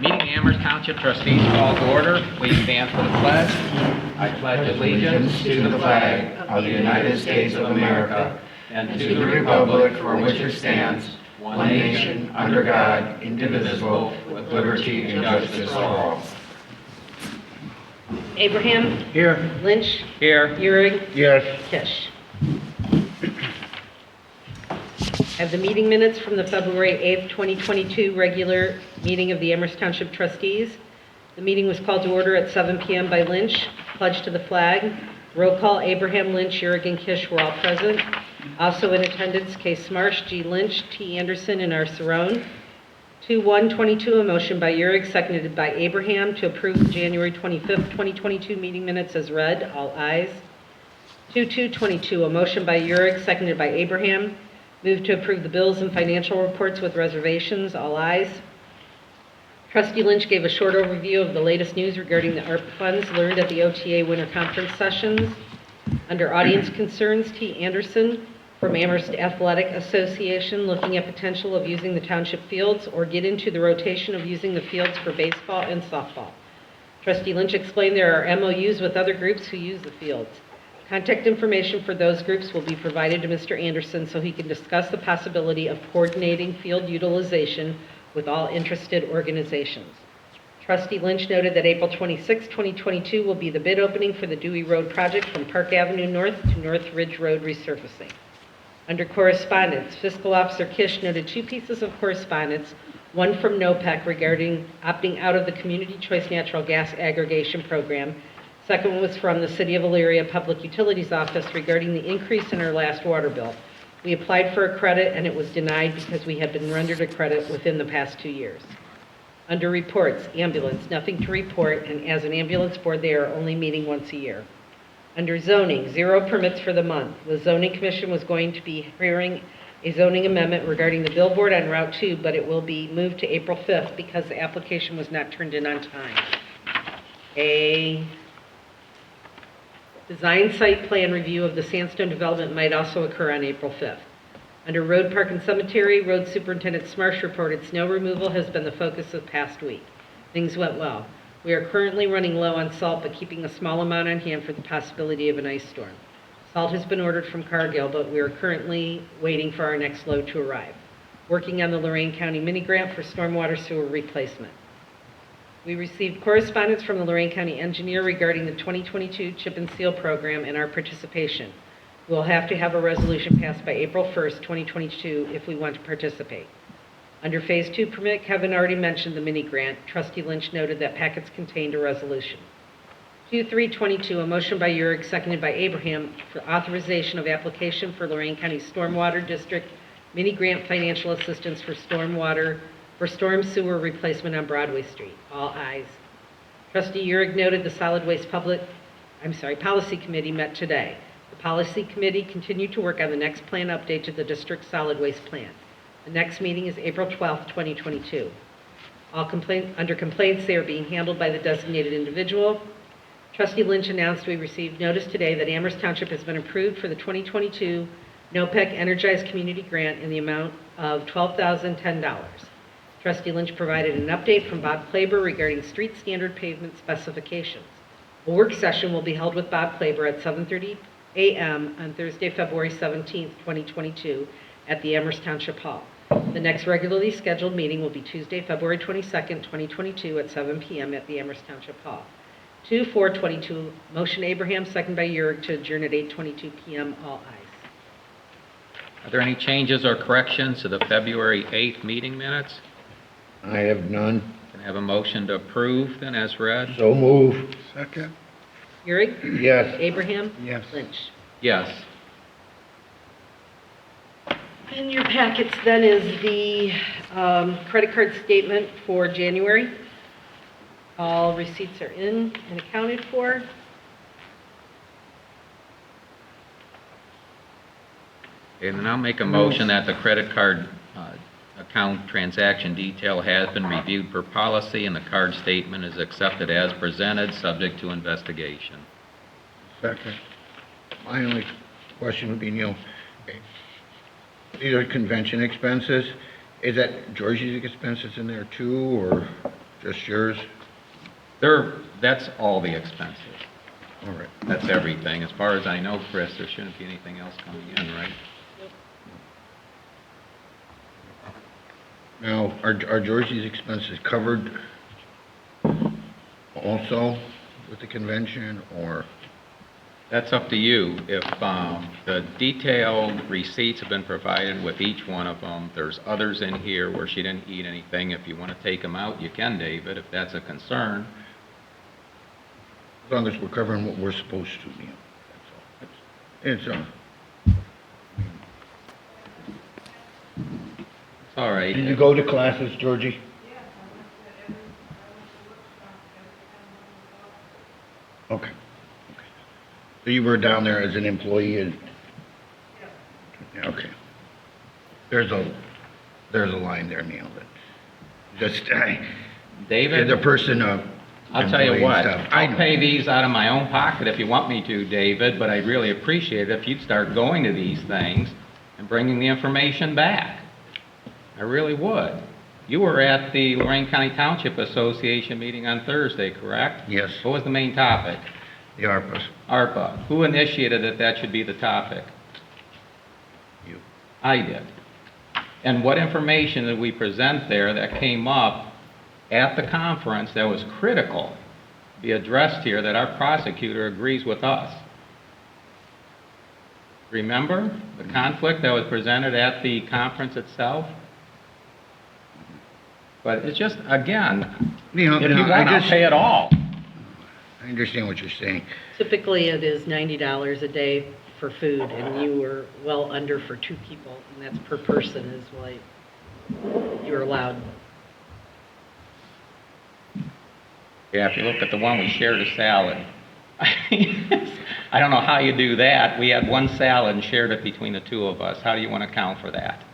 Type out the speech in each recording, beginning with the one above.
Meeting the Amherst Township Trustees called to order. Please stand for the pledge. I pledge allegiance to the flag of the United States of America and to the republic for which it stands, one nation, under God, indivisible, with liberty and justice for all. Abraham? Here. Lynch? Here. Euring? Yes. Kish. I have the meeting minutes from the February 8th, 2022 regular meeting of the Amherst Township Trustees. The meeting was called to order at 7 p.m. by Lynch. Pledge to the flag. Roll call, Abraham, Lynch, Euring, and Kish were all present. Also in attendance, Case Marsh, G. Lynch, T. Anderson, and R. Cerrone. 2-1-22, a motion by Euring, seconded by Abraham, to approve the January 25th, 2022 meeting minutes as read. All ayes. 2-2-22, a motion by Euring, seconded by Abraham. Move to approve the bills and financial reports with reservations. All ayes. Trustee Lynch gave a short overview of the latest news regarding the ARP funds learned at the OTA Winter Conference sessions. Under audience concerns, T. Anderson from Amherst Athletic Association looking at potential of using the township fields or get into the rotation of using the fields for baseball and softball. Trustee Lynch explained there are MOUs with other groups who use the fields. Contact information for those groups will be provided to Mr. Anderson so he can discuss the possibility of coordinating field utilization with all interested organizations. Trustee Lynch noted that April 26, 2022 will be the bid opening for the Dewey Road project from Park Avenue North to North Ridge Road resurfacing. Under correspondence, Fiscal Officer Kish noted two pieces of correspondence, one from NOPEC regarding opting out of the Community Choice Natural Gas Aggregation Program. Second one was from the City of Elyria Public Utilities Office regarding the increase in our last water bill. We applied for a credit and it was denied because we had been rendered a credit within the past 2 years. Under reports, ambulance, nothing to report, and as an ambulance board, they are only meeting once a year. Under zoning, 0 permits for the month. The zoning commission was going to be hearing a zoning amendment regarding the billboard on Route 2, but it will be moved to April 5th because the application was not turned in on time. A design site plan review of the sandstone development might also occur on April 5th. Under road, park, and cemetery, Road Superintendent Smarsh reported snow removal has been the focus of the past week. Things went well. We are currently running low on salt, but keeping a small amount on hand for the possibility of an ice storm. Salt has been ordered from Cargill, but we are currently waiting for our next load to arrive. Working on the Lorain County mini grant for stormwater sewer replacement. We received correspondence from the Lorain County engineer regarding the 2022 chip and seal program and our participation. We'll have to have a resolution passed by April 1st, 2022 if we want to participate. Under Phase 2 permit, Kevin already mentioned the mini grant. Trustee Lynch noted that packets contained a resolution. 2-3-22, a motion by Euring, seconded by Abraham for authorization of application for Lorain County Stormwater District mini grant financial assistance for storm sewer replacement on Broadway Street. All ayes. Trustee Euring noted the Solid Waste Policy Committee met today. The Policy Committee continued to work on the next plan update to the district solid waste plan. The next meeting is April 12th, 2022. Under complaints, they are being handled by the designated individual. Trustee Lynch announced we received notice today that Amherst Township has been approved for the 2022 NOPEC Energized Community Grant in the amount of $12,010. Trustee Lynch provided an update from Bob Klaber regarding street standard pavement specifications. A work session will be held with Bob Klaber at 7:30 a.m. on Thursday, February 17th, 2022 at the Amherst Township Hall. The next regularly scheduled meeting will be Tuesday, February 22nd, 2022 at 7 p.m. at the Amherst Township Hall. 2-4-22, motion Abraham, second by Euring to adjourn at 8:22 p.m. All ayes. Are there any changes or corrections to the February 8th meeting minutes? I have none. Can I have a motion to approve then as read? So move. Second. Euring? Yes. Abraham? Yes. Lynch? Yes. In your packets then is the credit card statement for January. All receipts are in and accounted for. And then I'll make a motion that the credit card account transaction detail has been reviewed per policy and the card statement is accepted as presented, subject to investigation. Second. My only question would be, Neil, these are convention expenses. Is that Georgie's expenses in there too, or Just yours? That's all the expenses. All right. That's everything. As far as I know, Chris, there shouldn't be anything else coming in, right? Now, are Georgie's expenses covered also with the convention, or? That's up to you. If the detailed receipts have been provided with each one of them, there's others in here where she didn't eat anything. If you want to take them out, you can, David, if that's a concern. As long as we're covering what we're supposed to, Neil. That's all. It's all right. Did you go to classes, Georgie? Okay. So you were down there as an employee and? Yeah, okay. There's a line there, Neil, that just, David? the person, I'll tell you employee what, and stuff. I I'll know. pay these out of my own pocket if you want me to, David, but I'd really appreciate it if you'd start going to these things and bringing the information back. I really would. You were at the Lorraine County Township Association meeting on Thursday, correct? Yes. What was the main topic? The ARPA's. ARPA. Who initiated that should be the topic? You. I did. And what information did we present there that came up at the conference that was critical to be addressed here, that our prosecutor agrees with us? Remember the conflict that was presented at the conference itself? But it's just, again, Neil, if you want, I'll pay it all. I understand what you're saying. Typically, it is $90 a day for food, and you were well under for 2 people, and that's per person is what you're allowed. Yeah, if you look at the one, we shared a salad. I don't know how you do that. We had one salad and shared it between the 2 of us. How do you want to account for that?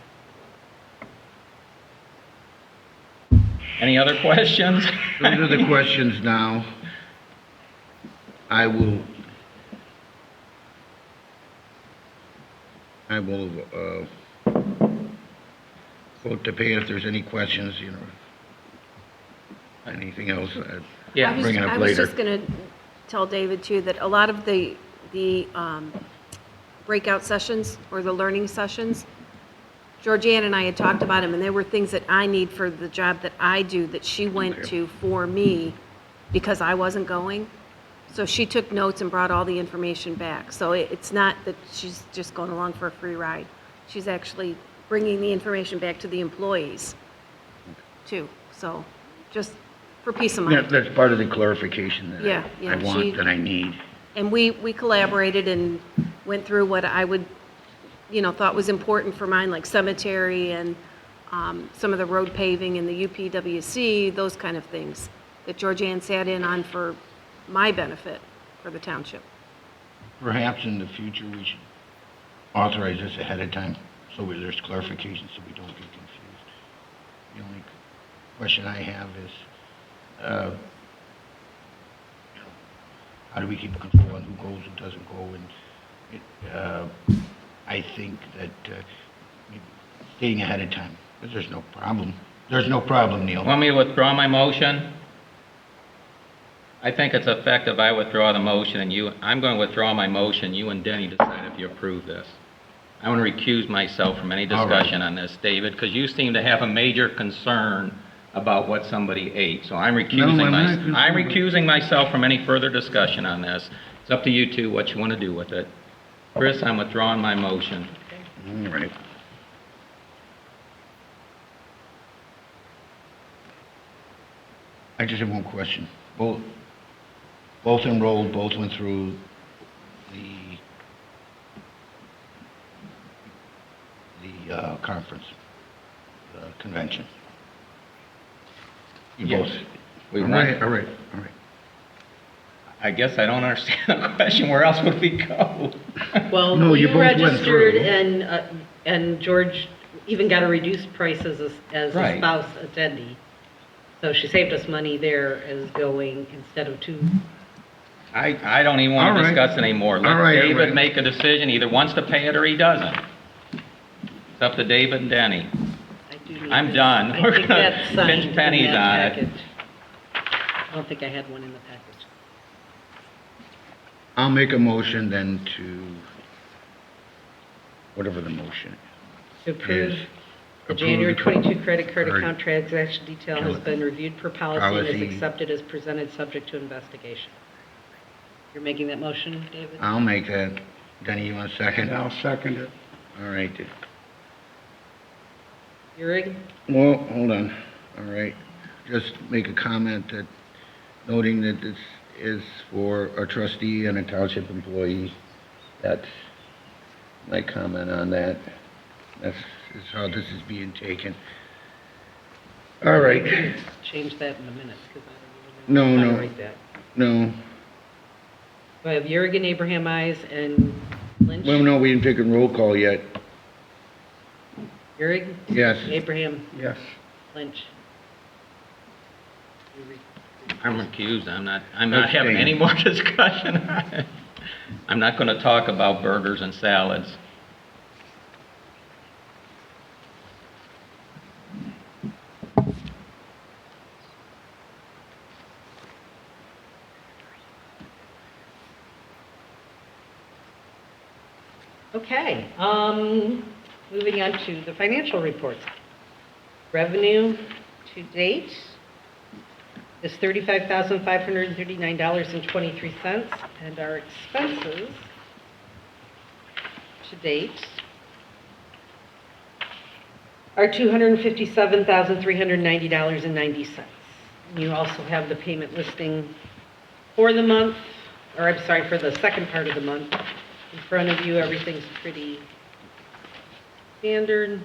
Any other questions? Those are the questions now. I will vote to pay if there's any questions, anything else, Yeah. bring it up I was later. just going to tell David, too, that a lot of the breakout sessions or the learning sessions, Georgianne and I had talked about them, and there were things that I need for the job that I do that she went to for me because I wasn't going. So she took notes and brought all the information back. So it's not that she's just going along for a free ride. She's actually bringing the information back to the employees, too. So just for peace of mind. That's part of the clarification that Yeah, I yeah, want, that I need. And we collaborated and went through what I would, thought was important for mine, like cemetery and some of the road paving and the UPWC, those kind of things that Georgianne sat in on for my benefit for the township. Perhaps in the future, we should authorize this ahead of time, so there's clarification, so we don't get confused. The only question I have is, how do we keep control on who goes, who doesn't go? And I think that maybe stating ahead of time, because there's no problem. There's no problem, Neil. Want me to withdraw my motion? I think it's effective I withdraw the motion, and I'm going to withdraw my motion. You and Denny decide if you approve this. I want to recuse myself from any All right. discussion on this, David, because you seem to have a major concern about what somebody ate. So I'm recusing myself from any further discussion on this. It's up to you two what you want to do with it. Chris, I'm withdrawing my motion. All right. I just have one question. Both enrolled, both went through the conference, the convention. You Yes. both. We All went. right. I guess I don't understand the question. Where else would we go? Well, No, you you both went registered through. and George even got a reduced price as a Right. spouse attendee. So she saved us money there as going instead of 2. I don't even want All to right. discuss it anymore. Let All right, David all right. make a decision. Either wants to pay it or he doesn't. It's up to David and Denny. I do need I'm this. done. I We're think gonna that's signed pinch in pennies that on it. package. I don't think I had one in the package. I'll make a motion then to, whatever the motion. To approve Yes. the Approve January the 22 credit card card. account transaction detail has been reviewed per policy and Policy. is accepted as presented, subject to investigation. You're making that motion, David? I'll make that. Denny, you want a second? I'll second it. All right. Euring? Well, hold on. All right. Just make a comment that, noting that this is for a trustee and a township employee. That's my comment on that. That's is how this is being taken. All right. Change that in the minutes, because I don't even know how to write that. No. I have Yerrigan, Abraham, Eyes, and Lynch. Well, no, we didn't take a roll call yet. Yerrigan? Yes. Abraham, Yes. Lynch. I'm recused. I'm not having Abstain. any more discussion. I'm not going to talk about burgers and salads. Okay, moving on to the financial reports. Revenue to date is $35,539.23, and our expenses to date are $257,390.90. You also have the payment listing for the month, or I'm sorry, for the second part of the month. In front of you, everything's pretty standard.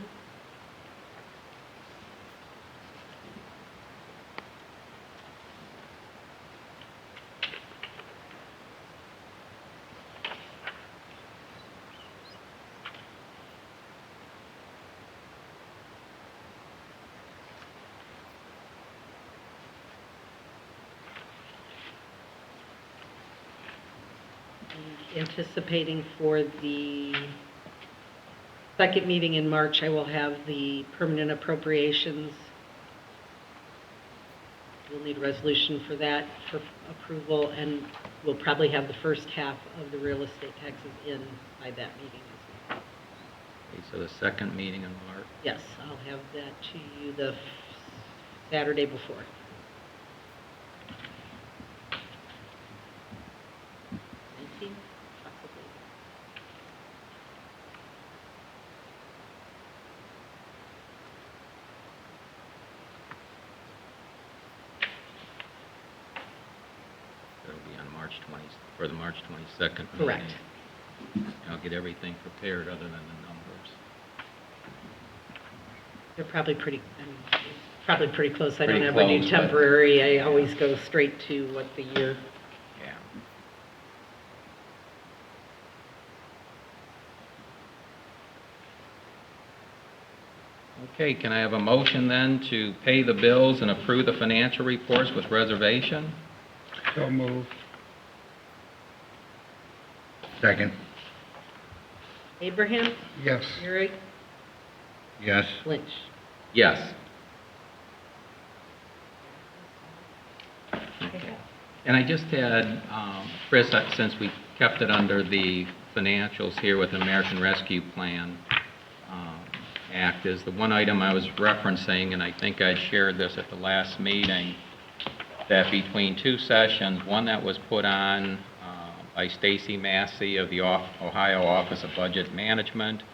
Anticipating for the second meeting in March, I will have the permanent appropriations. We'll need a resolution for that for approval, and we'll probably have the first half of the real estate taxes in by that meeting as well. Okay, so the second meeting in March. Yes, I'll have that to you the Saturday before. Possibly. That'll be on March 20, for the March 22nd. Correct. meeting. I'll get everything prepared other than the numbers. They're probably pretty, probably pretty close. I don't Pretty have a new close, but- temporary. I always go straight to what the year. Yeah. Okay, can I have a motion then to pay the bills and approve the financial reports with reservation? So move. Second. Abraham, Yes. Euring, Yes. Lynch. Yes. Okay. And I just had, Chris, since we kept it under the financials here with the American Rescue Plan Act, is the one item I was referencing, and I think I shared this at the last meeting, that between two sessions, one that was put on by Stacy Massey of the Ohio Office of Budget Management,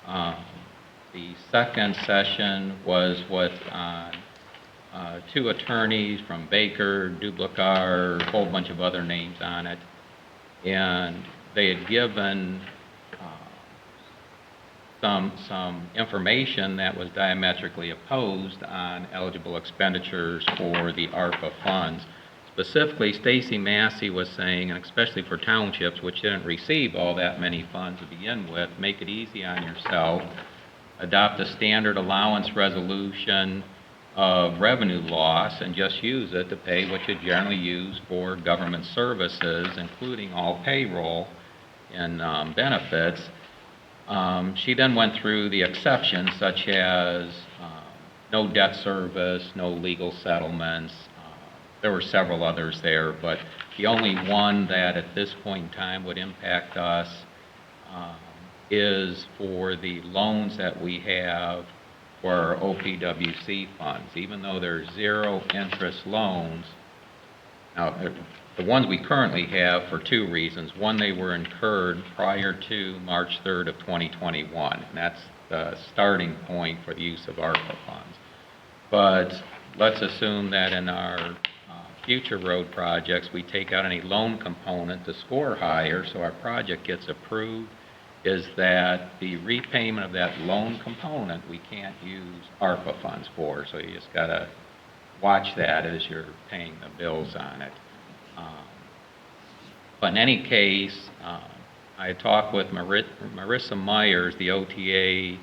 the second session was with two attorneys from Baker, Dublicar, a whole bunch of other names on it. And they had given some information that was diametrically opposed on eligible expenditures for the ARPA funds. Specifically, Stacy Massey was saying, and especially for townships, which didn't receive all that many funds to begin with, make it easy on yourself, adopt a standard allowance resolution of revenue loss and just use it to pay what you generally use for government services, including all payroll and benefits. She then went through the exceptions, such as no debt service, no legal settlements, there were several others there, but the only one that at this point in time would impact us um, is for the loans that we have for our OPWC funds. Even though they're zero interest loans, now the ones we currently have for two reasons. One, they were incurred prior to March 3rd of 2021, and that's the starting point for the use of ARPA funds. But let's assume that in our future road projects, we take out any loan component to score higher so our project gets approved, is that the repayment of that loan component we can't use ARPA funds for. So you just got to watch that as you're paying the bills on it. But in any case, I talked with Marissa Myers, the OTA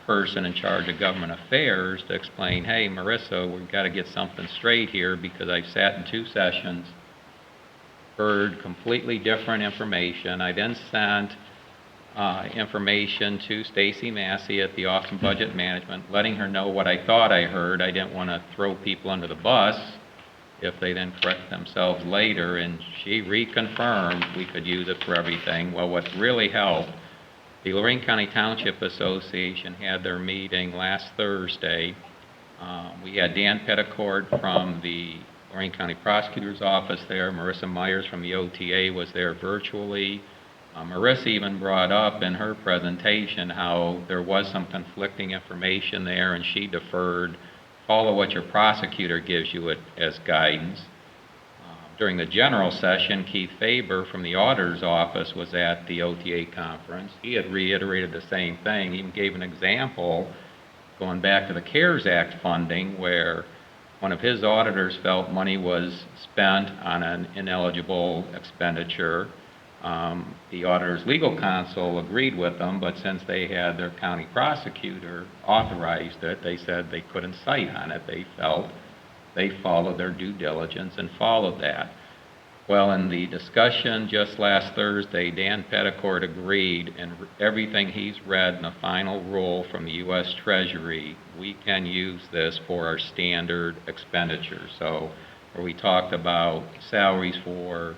person in charge of government affairs, to explain, hey, Marissa, we've got to get something straight here, because I've sat in two sessions, heard completely different information. I then sent information to Stacy Massey at the Office of Budget Management, letting her know what I thought I heard. I didn't want to throw people under the bus if they then correct themselves later, and she reconfirmed we could use it for everything. Well, what really helped, the Lorraine County Township Association had their meeting last Thursday. We had Dan Petticord from the Lorraine County Prosecutor's Office there. Marissa Myers from the OTA was there virtually. Marissa even brought up in her presentation how there was some conflicting information there, and she deferred, follow what your prosecutor gives you as guidance. During the general session, Keith Faber from the auditor's office was at the OTA conference. He had reiterated the same thing. He even gave an example going back to the CARES Act funding, where one of his auditors felt money was spent on an ineligible expenditure. The auditor's legal counsel agreed with them, but since they had their county prosecutor authorized it, they said they couldn't cite on it. They felt they followed their due diligence and followed that. Well, in the discussion just last Thursday, Dan Petticord agreed, and everything he's read in the final rule from the U.S. Treasury, we can use this for our standard expenditures. So where we talked about salaries for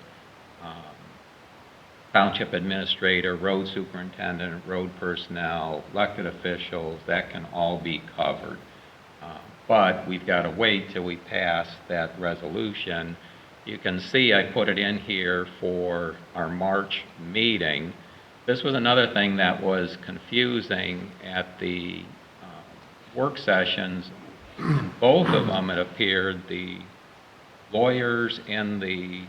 township administrator, road superintendent, road personnel, elected officials, that can all be covered. But we've got to wait till we pass that resolution. You can see I put it in here for our March meeting. This was another thing that was confusing at the work sessions. In both of them, it appeared the lawyers and the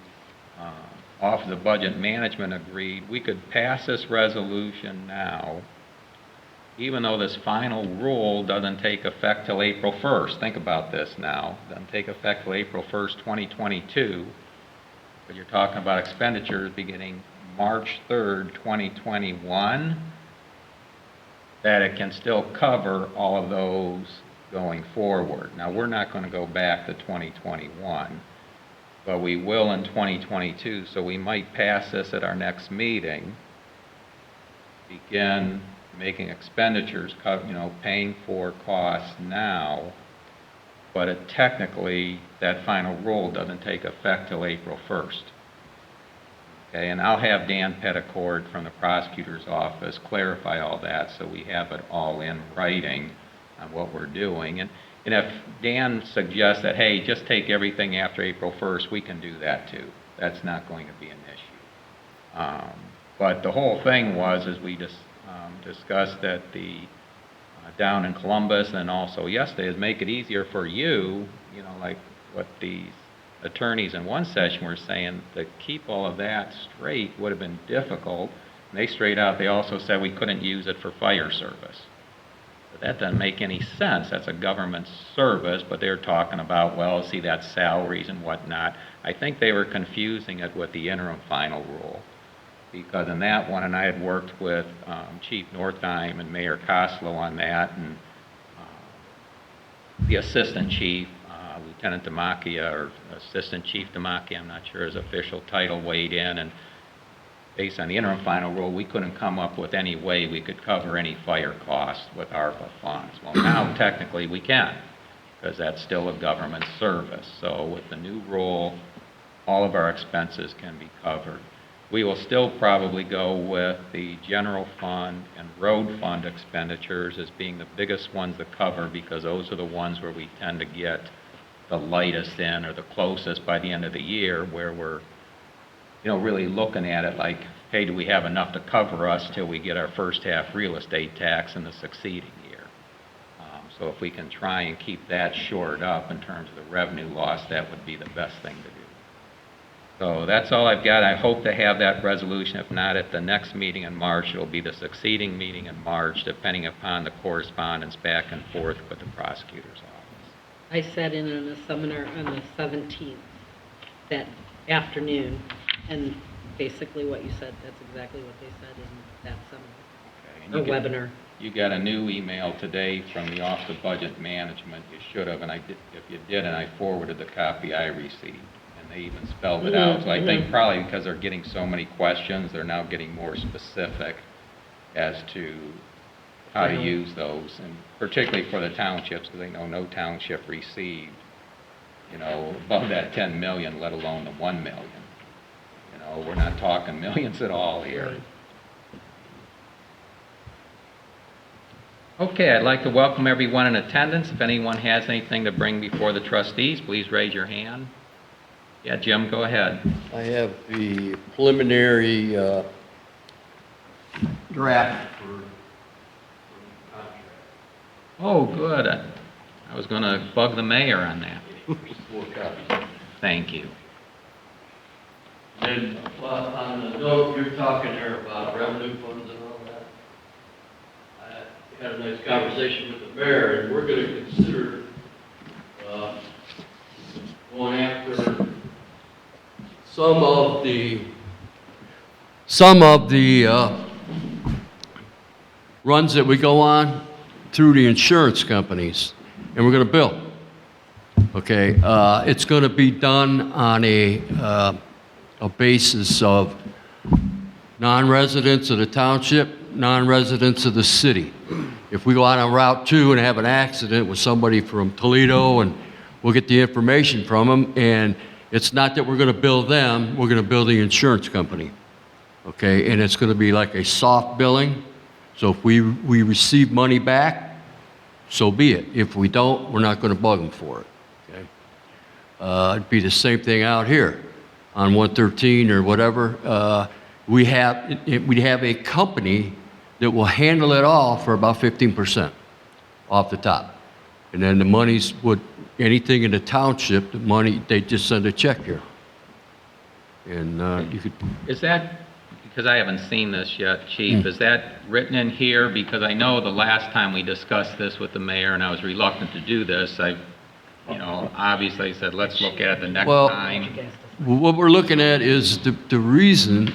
Office of Budget Management agreed we could pass this resolution now, even though this final rule doesn't take effect till April 1st. Think about this now. It doesn't take effect till April 1st, 2022, but you're talking about expenditures beginning March 3rd, 2021, that it can still cover all of those going forward. Now, we're not going to go back to 2021, but we will in 2022, so we might pass this at our next meeting, begin making expenditures, paying for costs now, but technically that final rule doesn't take effect till April 1st. Okay, and I'll have Dan Petticord from the prosecutor's office clarify all that so we have it all in writing on what we're doing. And if Dan suggests that, hey, just take everything after April 1st, we can do that too. That's not going to be an issue. But the whole thing was, as we just discussed at the down in Columbus and also yesterday, is make it easier for you, like what these attorneys in one session were saying, to keep all of that straight would have been difficult. And they straight out, they also said we couldn't use it for fire service. But that doesn't make any sense. That's a government service, but they're talking about, well, see, that's salaries and whatnot. I think they were confusing it with the interim final rule, because in that one, and I had worked with Chief Northeim and Mayor Koslow on that, and the Assistant Chief, Lieutenant Demakia, or Assistant Chief Demakia, I'm not sure his official title, weighed in, and based on the interim final rule, we couldn't come up with any way we could cover any fire costs with ARPA funds. Well, now technically we can. because that's still a government service. So with the new rule, all of our expenses can be covered. We will still probably go with the general fund and road fund expenditures as being the biggest ones to cover, because those are the ones where we tend to get the lightest in, or the closest by the end of the year, where we're, really looking at it like, hey, do we have enough to cover us till we get our first half real estate tax in the succeeding year? So if we can try and keep that shored up in terms of the revenue loss, that would be the best thing to do. So that's all I've got. I hope to have that resolution. If not at the next meeting in March, it'll be the succeeding meeting in March, depending upon the correspondence back and forth with the prosecutor's office. I sat in on a seminar on the 17th, that afternoon, and basically what you said, that's exactly what they said in that seminar, Okay, and or webinar. You got a new email today from the Office of Budget Management. You should have, and if you didn't, I forwarded the copy I received. They even spelled it out. So I think probably because they're getting so many questions, they're now getting more specific as to how to use those, and particularly for the townships, because they know no township received, above that 10 million, let alone the 1 million. We're not talking millions at all here. Okay, I'd like to welcome everyone in attendance. If anyone has anything to bring before the trustees, please raise your hand. Yeah, Jim, go ahead. I have the preliminary draft for contract. Oh, good. I was going to bug the mayor on that. 4 copies. Thank you. And on the note, you're talking there about revenue funds and all that. I had a nice conversation with the mayor, and we're going to consider going after some of the runs that we go on through the insurance companies, and we're going to bill. Okay, it's going to be done on a basis of non-residents of the township, non-residents of the city. If we go out on Route 2 and have an accident with somebody from Toledo, and we'll get the information from them, and it's not that we're going to bill them, we're going to bill the insurance company. Okay, and it's going to be like a soft billing. So if we receive money back, so be it. If we don't, we're not going to bug them for it. Okay, it'd be the same thing out here on 113 or whatever. We'd have a company that will handle it all for about 15% off the top. And then the monies anything in the township, the money, they just send a check here. And you could. Is that, because I haven't seen this yet, Chief, is that written in here? Because I know the last time we discussed this with the mayor, and I was reluctant to do this, obviously said, let's look at it the next time. What we're looking at is the reason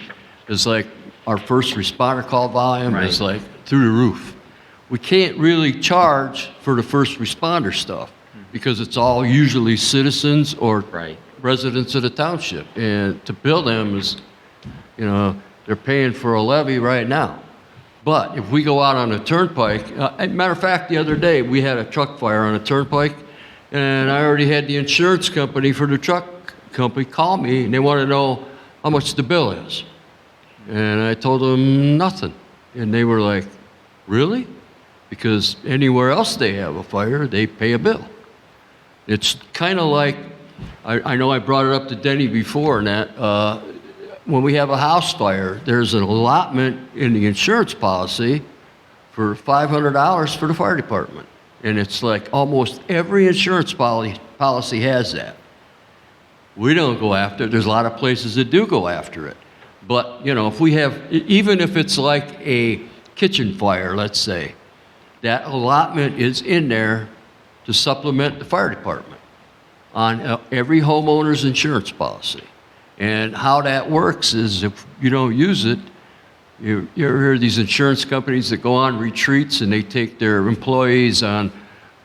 is like our first responder call volume is like through the roof. We can't really charge for the first responder stuff because it's all usually citizens or residents of the township. And to bill them is, they're paying for a levy right now. But if we go out on a turnpike, matter of fact, the other day we had a truck fire on a turnpike, and I already had the insurance company for the truck company call me, and they want to know how much the bill is. And I told them nothing. And they were like, really? Because anywhere else they have a fire, they pay a bill. It's kind of like, I know I brought it up to Denny before, and that when we have a house fire, there's an allotment in the insurance policy for $500 for the fire department. And it's like almost every insurance policy has that. We don't go after it. There's a lot of places that do go after it. But, if we have, even if it's like a kitchen fire, let's say, that allotment is in there to supplement the fire department on every homeowner's insurance policy. And how that works is if you don't use it, you ever hear these insurance companies that go on retreats and they take their employees on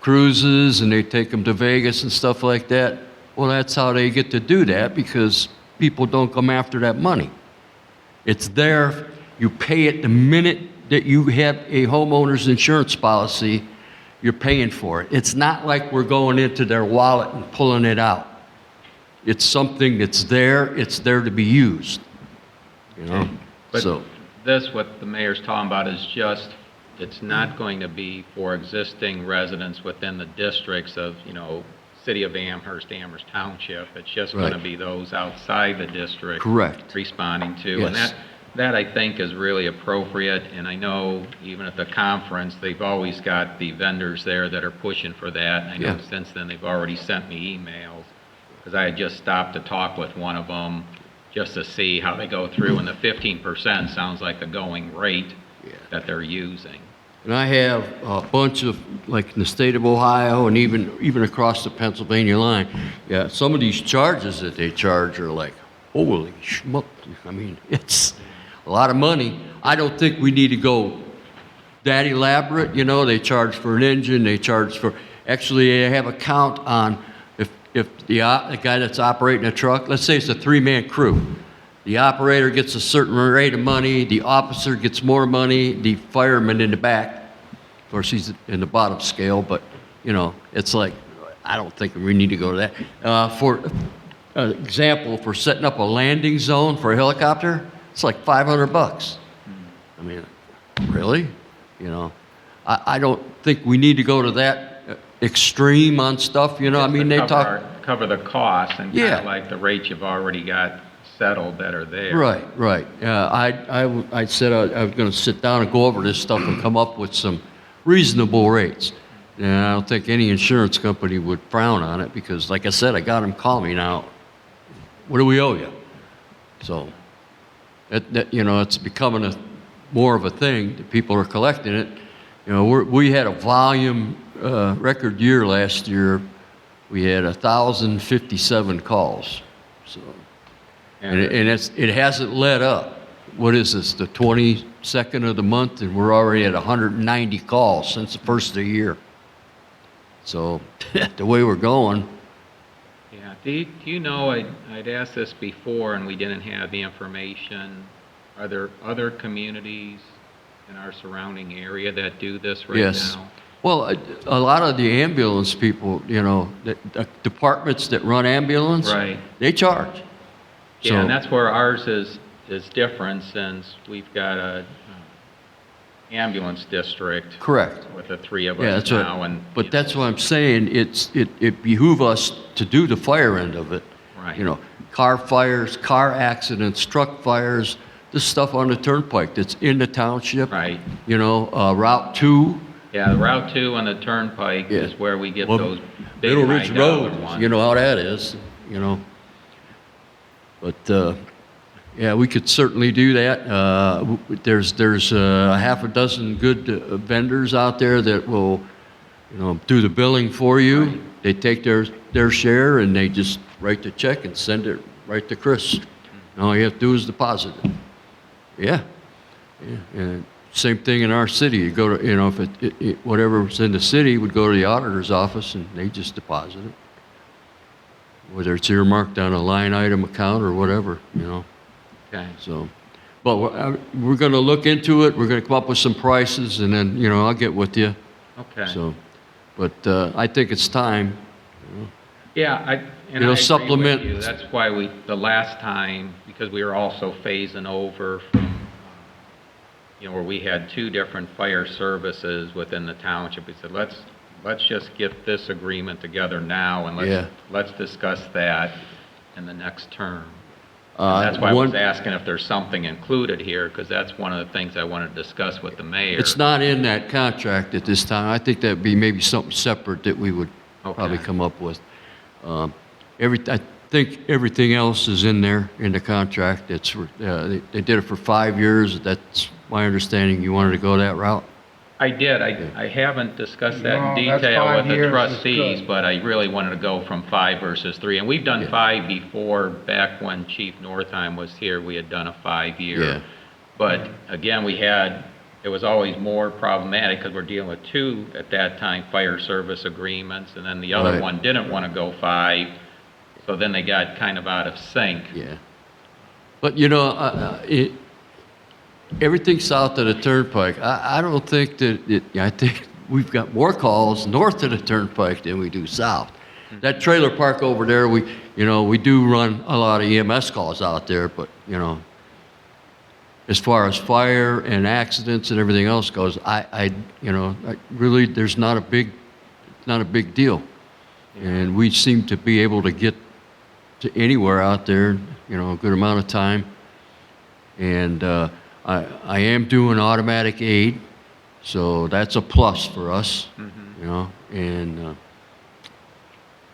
cruises and they take them to Vegas and stuff like that? Well, that's how they get to do that, because people don't come after that money. It's there. You pay it the minute that you have a homeowner's insurance policy, you're paying for it. It's not like we're going into their wallet and pulling it out. It's something that's there, it's there to be used, you know? But So, this, what the mayor's talking about is just, it's not going to be for existing residents within the districts of, City of Amherst, Amherst Township. It's just going to Right. be those outside the district. Correct. Responding to. And Yes. that I think is really appropriate. And I know even at the conference, they've always got the vendors there that are pushing for that. And I know Yeah. since then, they've already sent me emails. Because I had just stopped to talk with one of them just to see how they go through, and the 15% sounds like the going rate that they're using. and I have a bunch of, like in the state of Ohio and even across the Pennsylvania line, yeah, some of these charges that they charge are like, holy schmuck. I mean, it's a lot of money. I don't think we need to go that elaborate, they charge for an engine, they charge for, actually, they have a count on if the guy that's operating a truck, let's say it's a 3-man crew, the operator gets a certain rate of money, the officer gets more money, the fireman in the back, of course, he's in the bottom scale, but, it's like, I don't think we need to go to that. For example, for setting up a landing zone for a helicopter, it's like $500. I mean, really? I don't think we need to go to that extreme on stuff, I mean, they talk. Cover the costs and kind Yeah. of like the rates you've already got settled that are there. Right. I said I was going to sit down and go over this stuff and come up with some reasonable rates. And I don't think any insurance company would frown on it because, like I said, I got them call me now. What do we owe you? So, it's becoming more of a thing that people are collecting it. We had a volume record year last year. We had 1,057 calls. So. And it hasn't let up. What is this, the 22nd of the month, and we're already at 190 calls since the first of the year. So the way we're going, Yeah. Do you know, I'd asked this before and we didn't have the information. Are there other communities in our surrounding area that do this right yes. now? Well, a lot of the ambulance people, the departments that run ambulance, Right. they charge. Yeah, and that's where ours is different since we've got a ambulance district. Correct. With the three of Yeah, us that's now. right. And, But that's what I'm saying, it behoove us to do the fire end of it. Right. Car fires, car accidents, truck fires, this stuff on the turnpike that's in the township. Right. Route 2. Yeah, the Route 2 on the turnpike Yeah. is where we get Well, those big Middle Ridge high-dollar Road, ones. you know how that is, But, yeah, we could certainly do that. There's a half a dozen good vendors out there that will, do the billing for you. Right. They take their share and they just write the check and send it right to Chris. And all you have to do is deposit it. Yeah. And same thing in our city. You go to, if whatever's in the city would go to the auditor's office and they just deposit it. Whether it's earmarked on a line item account or whatever, Okay. So, but we're going to look into it. We're going to come up with some prices, and then I'll get with you. Okay. So, but I think it's time. Yeah, I agree with supplement- you. That's why the last time, because we were also phasing over from, where we had two different fire services within the township, we said, let's just get this agreement together now, and let's discuss that in the next term. And that's why I was asking if there's something included here, because that's one of the things I wanted to discuss with the mayor. It's not in that contract at this time. I think that'd be maybe something separate that we would probably come up with. I think everything else is in there in the contract. They did it for 5 years. That's my understanding. You wanted to go that route? I did. I haven't discussed that in No, that's detail 5 with the years is trustees, good. but I really wanted to go from 5 versus 3. And we've done 5 before. Back when Chief Northeim was here, we had done a 5-year. Yeah. But again, it was always more problematic because we're dealing with 2 at that time fire service agreements, and then the other Right. one didn't want to go 5. So then they got kind of out of sync. Yeah. But, everything south of the turnpike, I don't think that I think we've got more calls north of the turnpike than we do south. That trailer park over there, we do run a lot of EMS calls out there, but, as far as fire and accidents and everything else goes, really, there's not a big deal. And we seem to be able to get to anywhere out there, a good amount of time. And I am doing automatic aid, so that's a plus for us, and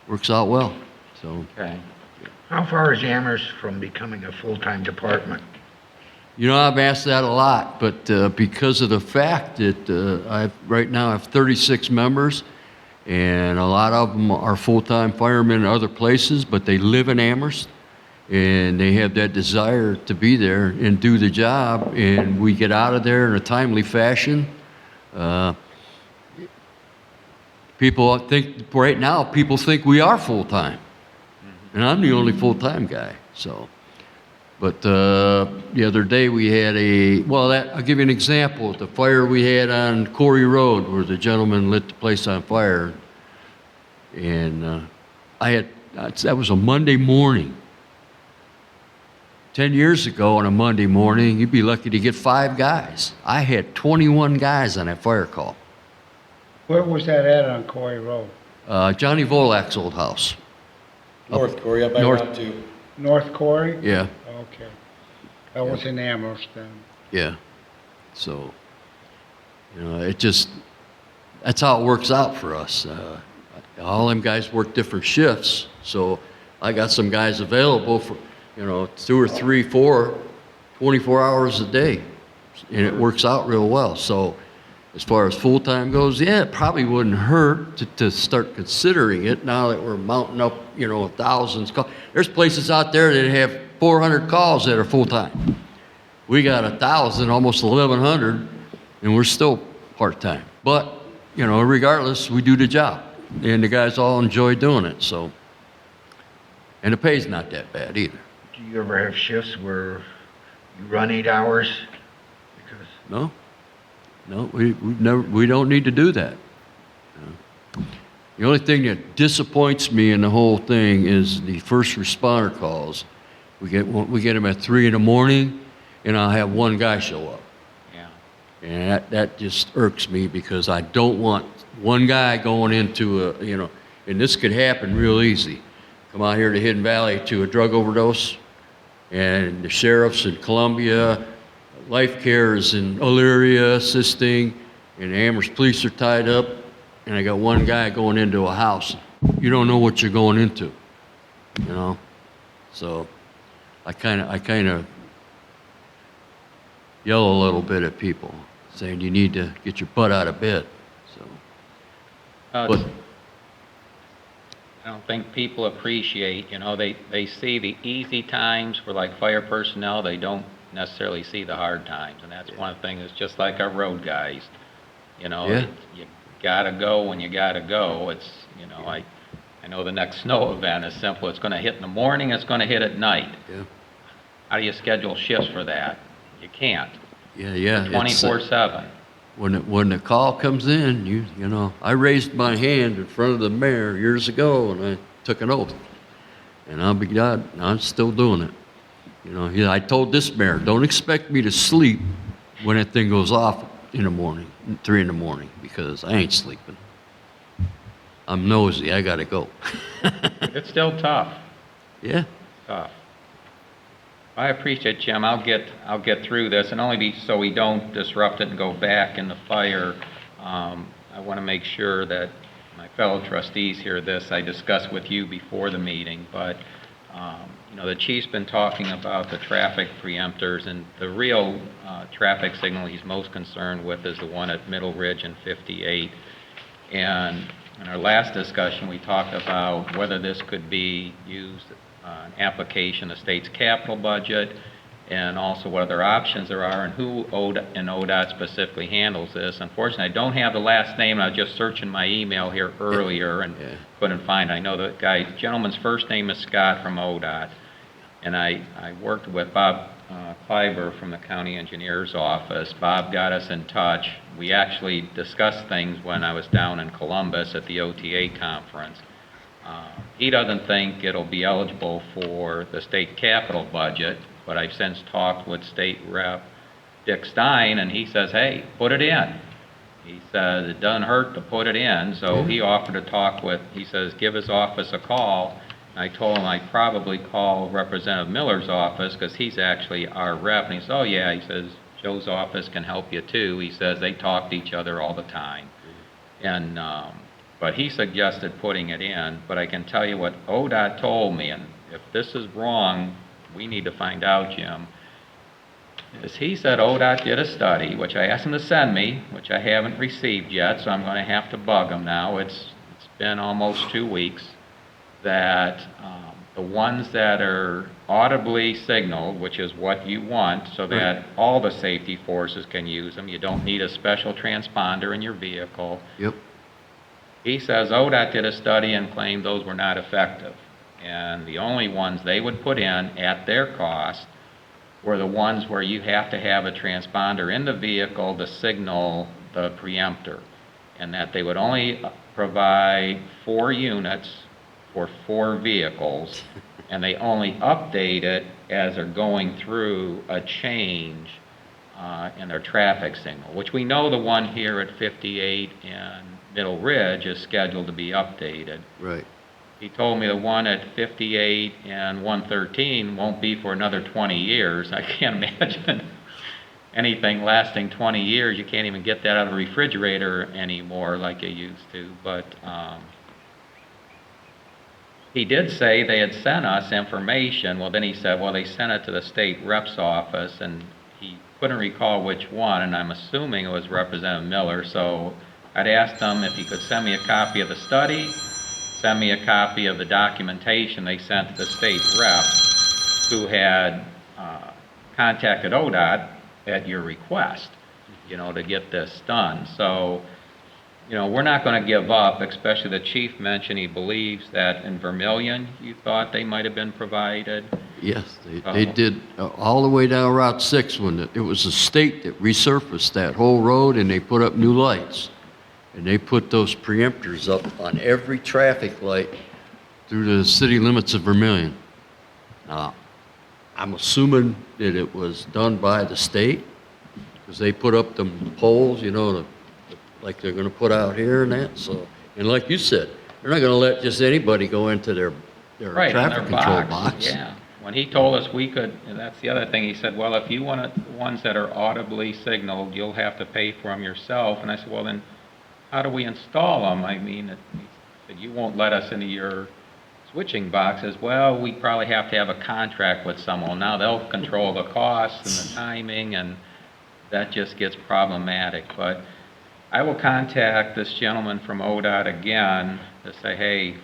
works out well. So, Okay. How far is Amherst from becoming a full-time department? I've asked that a lot, but because of the fact that right now I have 36 members, and a lot of them are full-time firemen in other places, but they live in Amherst, and they have that desire to be there and do the job, and we get out of there in a timely fashion. People think we are full-time, and I'm the only full-time guy, so. But the other day we had I'll give you an example. The fire we had on Corey Road where the gentleman lit the place on fire. And that was a Monday morning. 10 years ago on a Monday morning, you'd be lucky to get 5 guys. I had 21 guys on that fire call. Where was that at on Corey Road? Johnny Volak's old house. North Korea, up by North- Route 2. North Corey? Yeah, Okay. That was in Amherst then. yeah. So, that's how it works out for us. All them guys work different shifts, so I got some guys available for, 2 or 3, 4, 24 hours a day, and it works out real well. So as far as full-time goes, yeah, it probably wouldn't hurt to start considering it now that we're mounting up, thousands. There's places out there that have 400 calls that are full-time. We got 1,000, almost 1,100, and we're still part-time. But, regardless, we do the job, and the guys all enjoy doing it, so. And the pay's not that bad either. Do you ever have shifts where you run 8 hours? Because No, we don't need to do that. The only thing that disappoints me in the whole thing is the first responder calls. We get them at 3 in the morning, and I'll have one guy show up. Yeah. And that just irks me because I don't want one guy going into and this could happen real easy. Come out here to Hidden Valley to a drug overdose, and the sheriff's in Columbia, Life Care is in Elyria assisting, and the Amherst police are tied up, and I got one guy going into a house. You don't know what you're going into, So I kind of yell a little bit at people, saying you need to get your butt out of bed. So, but I don't think people appreciate, they see the easy times for like fire personnel, they don't necessarily see the hard times, and that's one thing that's just like our road guys. Yeah. You gotta go when you gotta go. It's, I know the next snow event is simple. It's gonna hit in the morning, it's gonna hit at night. yeah, How do you schedule shifts for that? You can't. yeah. 24/7. When the call comes in, I raised my hand in front of the mayor years ago, and I took an oath, and I'm still doing it. I told this mayor, don't expect me to sleep when that thing goes off in the morning, 3 in the morning, because I ain't sleeping. I'm nosy. I gotta go. It's still tough. Yeah. Tough. I appreciate, Jim. I'll get through this, and only so we don't disrupt it and go back in the fire. I want to make sure that my fellow trustees hear this. I discussed with you before the meeting, but the chief's been talking about the traffic preemptors, and the real traffic signal he's most concerned with is the one at Middle Ridge and 58. And in our last discussion, we talked about whether this could be used an application, the state's capital budget, and also what other options there are, and who ODOT specifically handles this. Unfortunately, I don't have the last name. I was just searching my email here earlier and couldn't find it. I know the gentleman's first name is Scott from ODOT, and I worked with Bob Kleiber from the county engineer's office. Bob got us in touch. We actually discussed things when I was down in Columbus at the OTA conference. He doesn't think it'll be eligible for the state capital budget, but I've since talked with State Rep Dick Stein, and he says, hey, put it in. He says, it doesn't hurt to put it in, so he offered to talk with, he says, give his office a call. I told him I'd probably call Representative Miller's office, because he's actually our rep, and he says, oh yeah, he says, Joe's office can help you too. He says, they talk to each other all the time. And, but he suggested putting it in, but I can tell you what ODOT told me, and if this is wrong, we need to find out, Jim, is he said ODOT did a study, which I asked him to send me, which I haven't received yet, so I'm going to have to bug him now. It's been almost 2 weeks, that the ones that are audibly signaled, which is what you want, so that all the safety forces can use them, you don't need a special transponder in your vehicle. Yep. He says ODOT did a study and claimed those were not effective. And the only ones they would put in at their cost were the ones where you have to have a transponder in the vehicle to signal the preemptor. And that they would only provide 4 units for 4 vehicles, and they only update it as they're going through a change in their traffic signal, which we know the one here at 58 and Middle Ridge is scheduled to be updated. Right. He told me the one at 58 and 113 won't be for another 20 years. I can't imagine anything lasting 20 years. You can't even get that out of a refrigerator anymore like you used to. But he did say they had sent us information. Well, then he said, well, they sent it to the state rep's office, and he couldn't recall which one, and I'm assuming it was Representative Miller. So I'd asked him if he could send me a copy of the study, send me a copy of the documentation they sent to the state rep, who had contacted ODOT at your request, to get this done. So, we're not going to give up, especially the chief mentioned he believes that in Vermillion, you thought they might have been provided. Yes, they did all the way down Route 6 when it was the state that resurfaced that whole road, and they put up new lights. And they put those preempters up on every traffic light through the city limits of Vermillion. I'm assuming that it was done by the state, because they put up the poles, like they're going to put out here and that. So, and like you said, they're not going to let just anybody go into their Right, in traffic their control box. Yeah. When he told us we could, and that's the other thing, he said, well, if you want ones that are audibly signaled, you'll have to pay for them yourself. And I said, well, then how do we install them? I mean, you won't let us into your switching boxes. Well, we probably have to have a contract with someone. Now they'll control the costs and the timing, and that just gets problematic. But I will contact this gentleman from ODOT again to say, hey,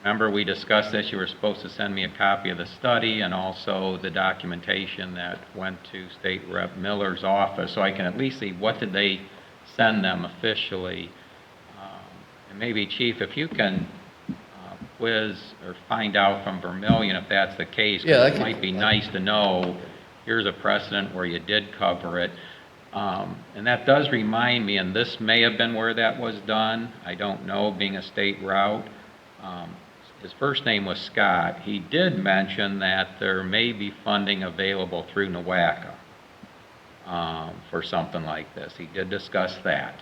remember we discussed this, you were supposed to send me a copy of the study and also the documentation that went to State Rep Miller's office, so I can at least see what did they send them officially. And maybe, Chief, if you can quiz or find out from Vermillion if that's the case, 'cause Yeah, it might be nice to know, here's a precedent where you did cover it. And that does remind me, and this may have been where that was done, I don't know, being a state route. His first name was Scott. He did mention that there may be funding available through NWACA for something like this. He did discuss that.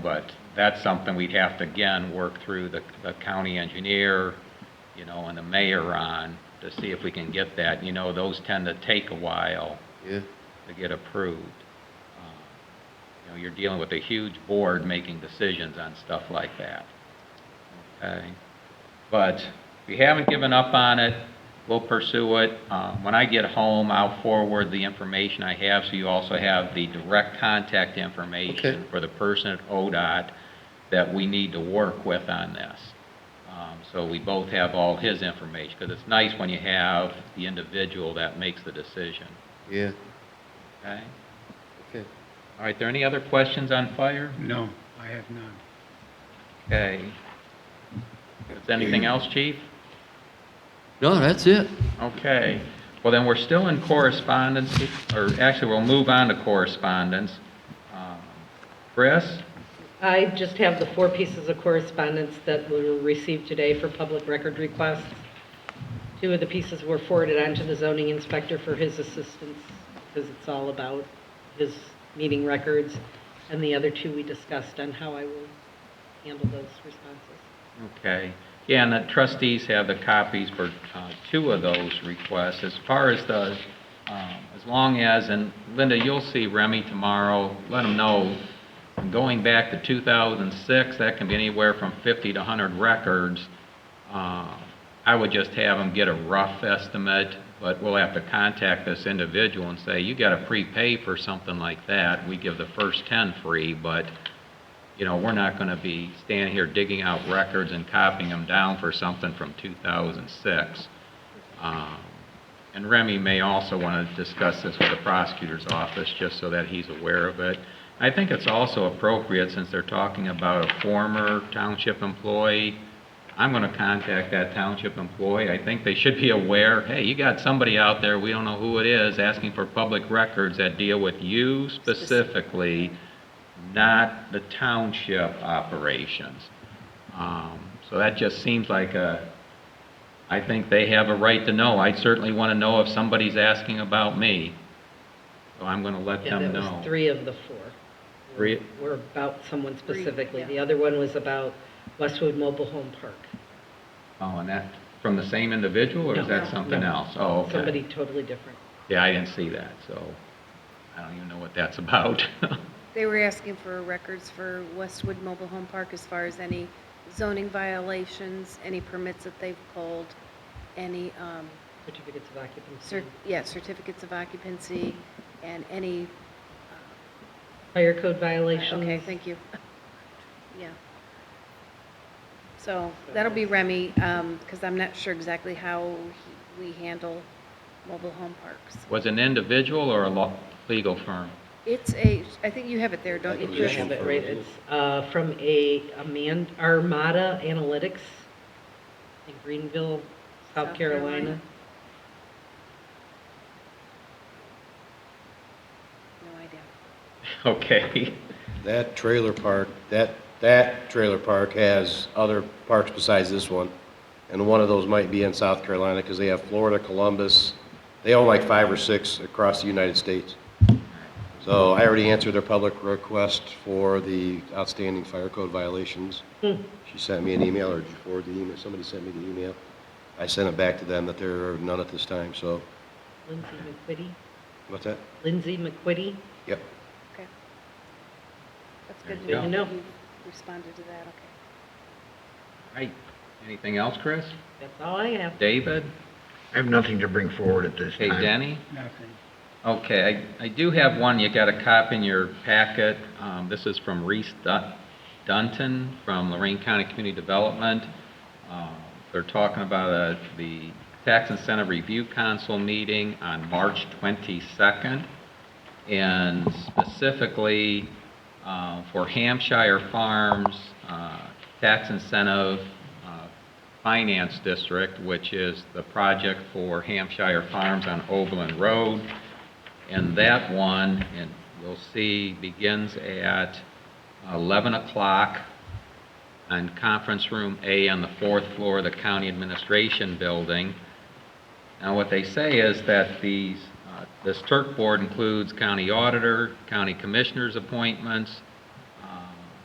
But that's something we'd have to, again, work through the county engineer, and the mayor on to see if we can get that. Those tend to take a while to get approved. You're dealing with a huge board making decisions on stuff like that. Okay. But if you haven't given up on it, we'll pursue it. When I get home, I'll forward the information I have, so you also have the direct contact information for the person at ODOT that we need to work with on this. So we both have all his information, because it's nice when you have the individual that makes the decision. Yeah. Okay? Okay. All right, there any other questions on fire? No, I have none. Okay. Is there anything else, Chief? No, that's it. Okay. Well, then we're still in correspondence, or actually, we'll move on to correspondence. Chris? I just have the 4 pieces of correspondence that were received today for public record requests. 2 of the pieces were forwarded on to the zoning inspector for his assistance, because it's all about his meeting records. And the other 2 we discussed on how I will handle those responses. Okay. Yeah, and the trustees have the copies for 2 of those requests. As far as the, as long as, and Linda, you'll see Remy tomorrow, let him know, going back to 2006, that can be anywhere from 50 to 100 records. I would just have them get a rough estimate, but we'll have to contact this individual and say, you got to prepay for something like that. We give the first 10 free, but you know, we're not going to be standing here digging out records and copying them down for something from 2006. And Remy may also want to discuss this with the prosecutor's office, just so that he's aware of it. I think it's also appropriate, since they're talking about a former township employee, I'm going to contact that township employee. I think they should be aware, hey, you got somebody out there, we don't know who it is, asking for public records that deal with you specifically, not the township operations. So that just seems like I think they have a right to know. I certainly want to know if somebody's asking about me. So I'm going to let Yeah, them that know. was 3 of the 4. 3? Were about someone specifically. yeah. The other one was about Westwood Mobile Home Park. Oh, and that from the same individual, or is No, that something no. else? Oh, okay. Somebody totally different. Yeah, I didn't see that, so I don't even know what that's about. They were asking for records for Westwood Mobile Home Park as far as any zoning violations, any permits that they've pulled, any, Certificates of occupancy. certificates of occupancy, and any, Fire code violations. okay, thank you. Yeah. So that'll be Remy, because I'm not sure exactly how we handle mobile home parks. Was an individual or a legal firm? It's I think you have it there, don't you, I Trish? have it right. It's from Armada Analytics in Greenville, South Carolina. No idea. Okay. That trailer park, that trailer park has other parks besides this one. And one of those might be in South Carolina, because they have Florida, Columbus. They own like 5 or 6 across the United States. So I already answered their public request for the outstanding fire code violations. She sent me an email, or forwarded the email, somebody sent me the email. I sent it back to them that there are none at this time, so, Lindsay McQuitty. what's that? Lindsay McQuitty. Yep. Okay. That's There good you to go. know. Good to know. You responded to that, okay. Right. Anything else, Chris? That's all I have. David? I have nothing to bring forward at this Hey, time. Denny? Nothing. Okay, I do have one, you got a copy in your packet. This is from Reese Dunton from Lorraine County Community Development. They're talking about the Tax Incentive Review Council meeting on March 22nd. And specifically for Hampshire Farms Tax Incentive Finance District, which is the project for Hampshire Farms on Oberlin Road. And that one, and you'll see, begins at 11 o'clock on Conference Room A on the 4th floor of the County Administration Building. Now, what they say is that this Turk Board includes county auditor, county commissioners' appointments,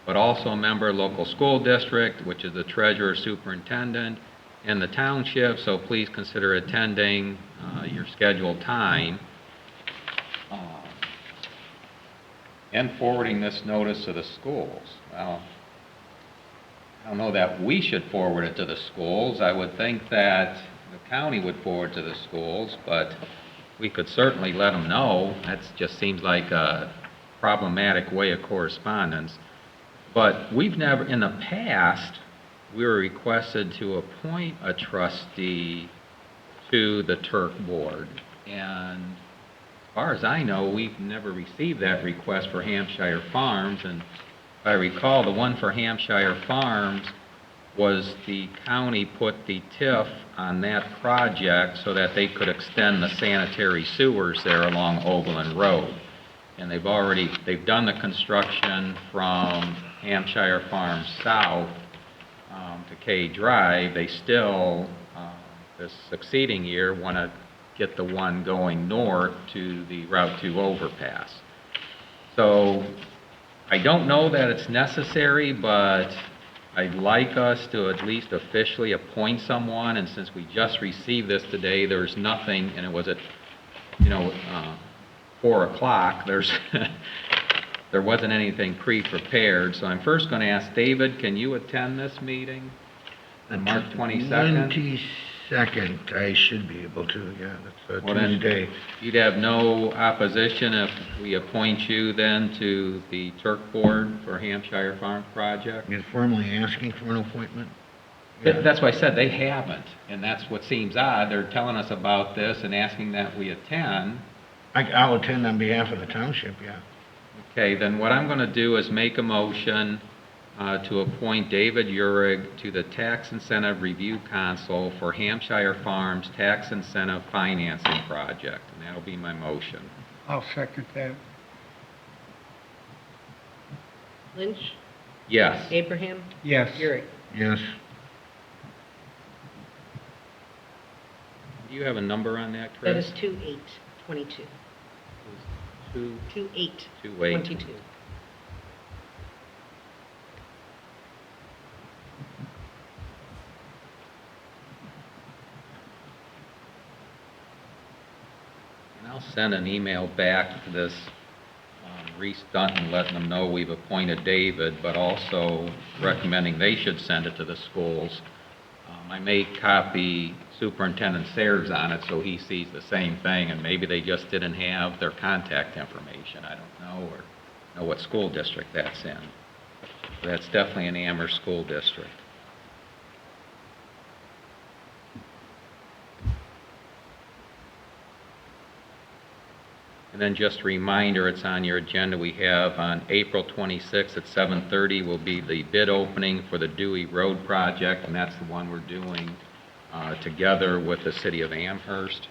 but also a member of local school district, which is the treasurer, superintendent, and the township, so please consider attending your scheduled time. And forwarding this notice to the schools. Well, I don't know that we should forward it to the schools. I would think that the county would forward to the schools, but we could certainly let them know. That just seems like a problematic way of correspondence. But we've never, in the past, we were requested to appoint a trustee to the Turk Board. And as far as I know, we've never received that request for Hampshire Farms. And if I recall, the one for Hampshire Farms was the county put the TIF on that project so that they could extend the sanitary sewers there along Overland Road. And they've done the construction from Hampshire Farm South to K Drive. They still, this succeeding year, want to get the one going north to the Route 2 overpass. So I don't know that it's necessary, but I'd like us to at least officially appoint someone, and since we just received this today, there's nothing, and it was at, 4 o'clock, there wasn't anything pre-prepared, so I'm first going to ask David, can you attend this meeting on March 22nd? 22nd, I should be able to, yeah, that's a Well, then, Tuesday. you'd have no opposition if we appoint you then to the Turk Board for Hampshire Farm Project? You're formally asking for an appointment? That's why I said they haven't, and that's what seems odd. They're telling us about this and asking that we attend. I'll attend on behalf of the township, yeah. Okay, then what I'm going to do is make a motion to appoint David Urig to the Tax Incentive Review Council for Hampshire Farms Tax Incentive Financing Project, and that'll be my motion. I'll second that. Lynch, Yes. Abraham, Yes. Urick. Yes. Do you have a number on that, That Chris? is 2/8/22. 2, 2/8/22. 2/8. And I'll send an email back to this Reese Dunton, letting them know we've appointed David, but also recommending they should send it to the schools. I may copy Superintendent Sayers on it so he sees the same thing, and maybe they just didn't have their contact information, I don't know, or know what school district that's in. But that's definitely an Amherst school district. And then just a reminder, it's on your agenda, we have on April 26th at 7:30 will be the bid opening for the Dewey Road project, and that's the one we're doing together with the city of Amherst.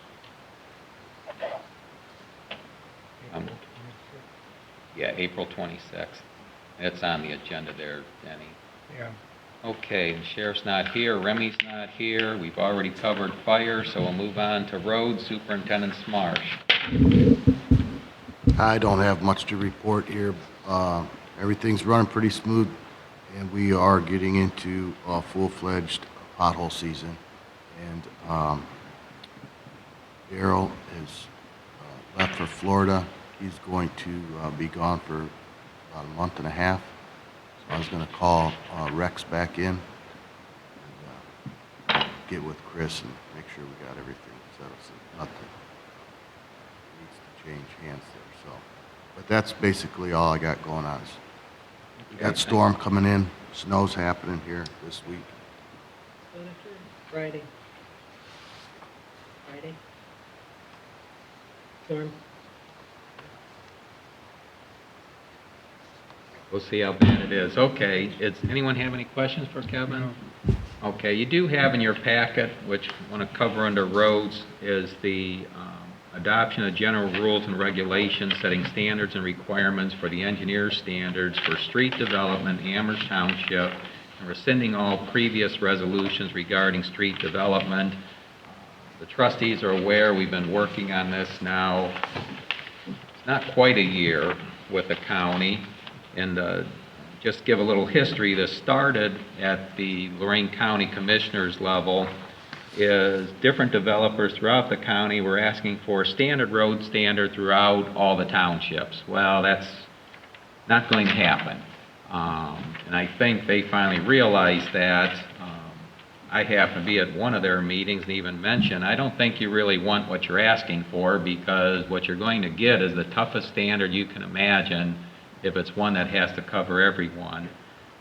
Yeah, April 26th. It's on the agenda there, Denny. Yeah. Okay, the sheriff's not here, Remy's not here, we've already covered fire, so we'll move on to road. Superintendent Smarsh. I don't have much to report here. Everything's running pretty smooth, and we are getting into a full-fledged pothole season. And Daryl is left for Florida. He's going to be gone for about a month and a half. So I was going to call Rex back in and get with Chris and make sure we got everything settled. So nothing needs to change hands there. So, but that's basically all I got going on. We got storm coming in, snow's happening here this week. Friday. Friday. Storm. We'll see how bad it is. Okay, does anyone have any questions for Kevin? Okay, you do have in your packet, which I want to cover under roads, is the adoption of general rules and regulations setting standards and requirements for the engineer's standards for street development in Amherst Township, and rescinding all previous resolutions regarding street development. The trustees are aware we've been working on this now, it's not quite a year with the county. And just give a little history, this started at the Lorraine County Commissioners level, is different developers throughout the county were asking for a standard road standard throughout all the townships. Well, that's not going to happen. And I think they finally realized that. I happened to be at one of their meetings and even mentioned, I don't think you really want what you're asking for, because what you're going to get is the toughest standard you can imagine if it's one that has to cover everyone.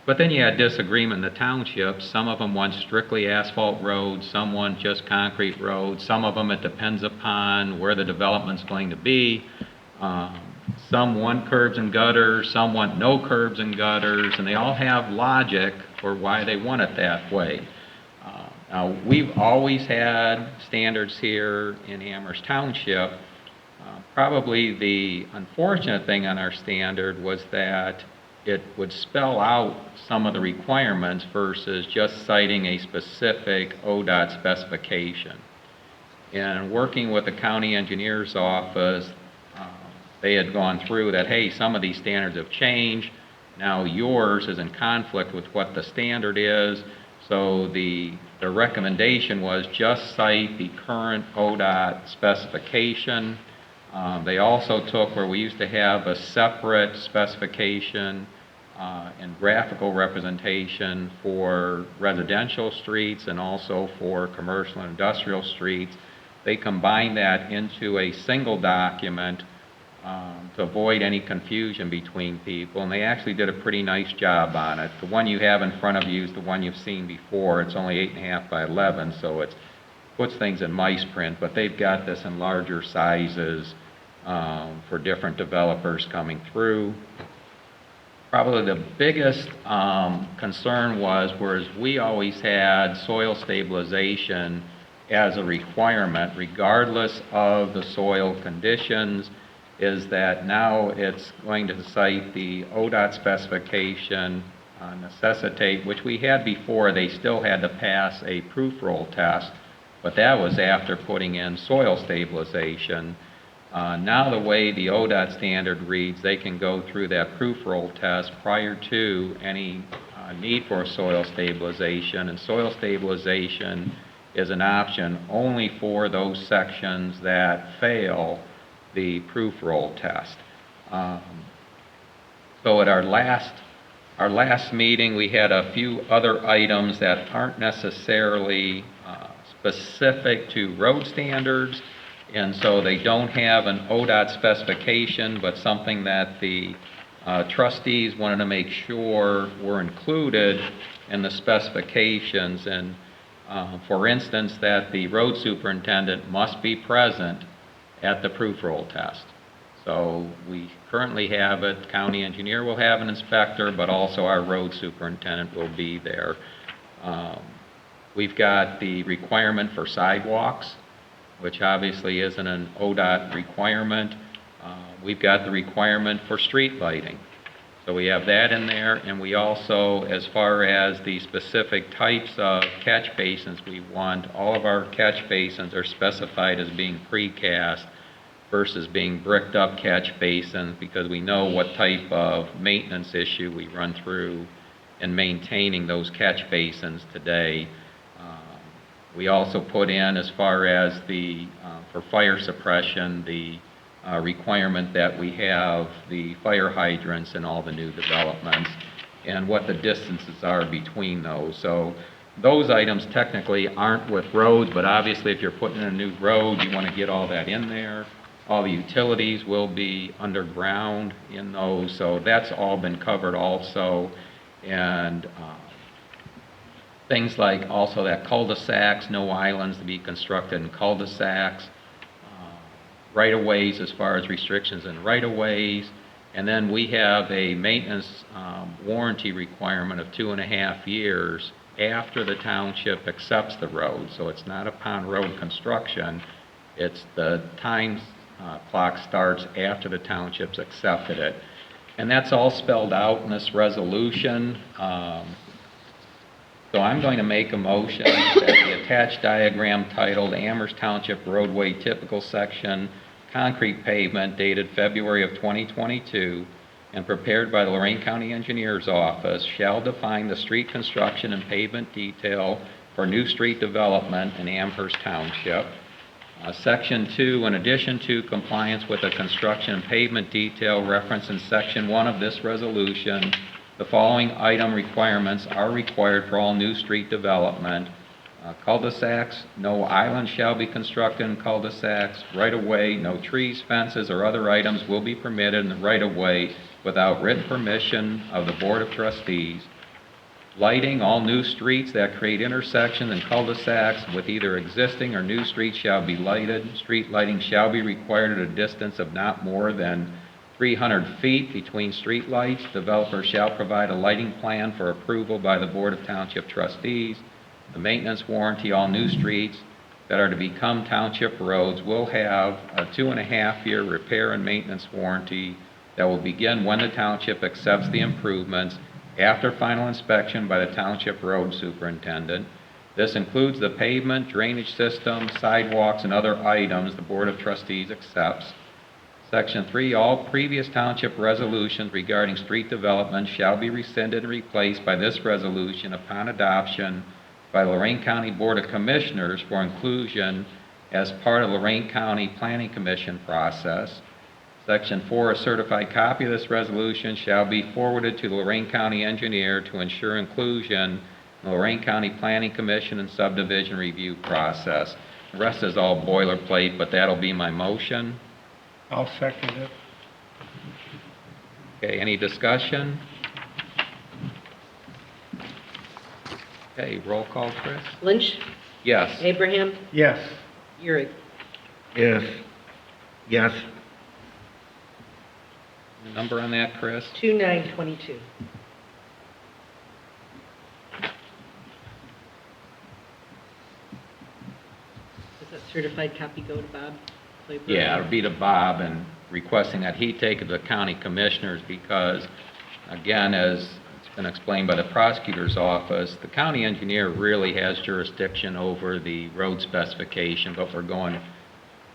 But then you had disagreement in the townships. Some of them want strictly asphalt roads, some want just concrete roads, some of them it depends upon where the development's going to be. some want curbs and gutters, some want no curbs and gutters, and they all have logic for why they want it that way. Now, we've always had standards here in Amherst Township. Probably the unfortunate thing on our standard was that it would spell out some of the requirements versus just citing a specific ODOT specification. And working with the county engineer's office, they had gone through that, hey, some of these standards have changed. Now yours is in conflict with what the standard is. So the recommendation was just cite the current ODOT specification. They also took where we used to have a separate specification and graphical representation for residential streets and also for commercial and industrial streets. They combined that into a single document to avoid any confusion between people, and they actually did a pretty nice job on it. The one you have in front of you is the one you've seen before. It's only 8.5 by 11, so it puts things in mice print, but they've got this in larger sizes for different developers coming through. Probably the biggest concern was, whereas we always had soil stabilization as a requirement, regardless of the soil conditions, is that now it's going to cite the ODOT specification, necessitate, which we had before. They still had to pass a proof roll test, but that was after putting in soil stabilization. Now the way the ODOT standard reads, they can go through that proof roll test prior to any need for soil stabilization, and soil stabilization is an option only for those sections that fail the proof roll test. So at our last meeting, we had a few other items that aren't necessarily specific to road standards, and so they don't have an ODOT specification, but something that the trustees wanted to make sure were included in the specifications. And for instance, that the road superintendent must be present at the proof roll test. So we currently have it, county engineer will have an inspector, but also our road superintendent will be there. We've got the requirement for sidewalks, which obviously isn't an ODOT requirement. We've got the requirement for street lighting. So we have that in there, and we also, as far as the specific types of catch basins we want, all of our catch basins are specified as being precast versus being bricked up catch basins, because we know what type of maintenance issue we run through in maintaining those catch basins today. We also put in, as far as the, for fire suppression, the requirement that we have the fire hydrants in all the new developments and what the distances are between those. So those items technically aren't with roads, but obviously if you're putting in a new road, you want to get all that in there. All the utilities will be underground in those, so that's all been covered also. And things like also that cul-de-sacs, no islands to be constructed in cul-de-sacs, right-of-ways as far as restrictions in right-of-ways, and then we have a maintenance warranty requirement of 2.5 years after the township accepts the road. So it's not upon road construction, it's the time clock starts after the township's accepted it. And that's all spelled out in this resolution. So I'm going to make a motion that the attached diagram titled Amherst Township Roadway Typical Section Concrete Pavement dated February of 2022 and prepared by the Lorraine County Engineer's Office shall define the street construction and pavement detail for new street development in Amherst Township. Section 2, in addition to compliance with the construction and pavement detail referenced in Section 1 of this resolution, the following item requirements are required for all new street development. Cul-de-sacs, no islands shall be constructed in cul-de-sacs. Right-of-way, no trees, fences, or other items will be permitted in the right-of-way without written permission of the Board of Trustees. Lighting, all new streets that create intersections and cul-de-sacs with either existing or new streets shall be lighted. Street lighting shall be required at a distance of not more than 300 feet between streetlights. Developer shall provide a lighting plan for approval by the Board of Township Trustees. The maintenance warranty, all new streets that are to become township roads will have a 2.5-year repair and maintenance warranty that will begin when the township accepts the improvements after final inspection by the township road superintendent. This includes the pavement, drainage system, sidewalks, and other items the Board of Trustees accepts. Section 3, all previous township resolutions regarding street development shall be rescinded and replaced by this resolution upon adoption by Lorraine County Board of Commissioners for inclusion as part of Lorraine County Planning Commission process. Section 4, a certified copy of this resolution shall be forwarded to the Lorraine County engineer to ensure inclusion in the Lorraine County Planning Commission and subdivision review process. The rest is all boilerplate, but that'll be my motion. I'll second it. Okay, any discussion? Okay, roll call, Chris? Lynch, Yes. Abraham, Yes. Urick. Yes. Yes. Number on that, Chris? 2922. Does that certified copy go to Bob Claiborne? Yeah, it'll be to Bob and requesting that he take it to the county commissioners because, again, as it's been explained by the prosecutor's office, the county engineer really has jurisdiction over the road specification, but we're going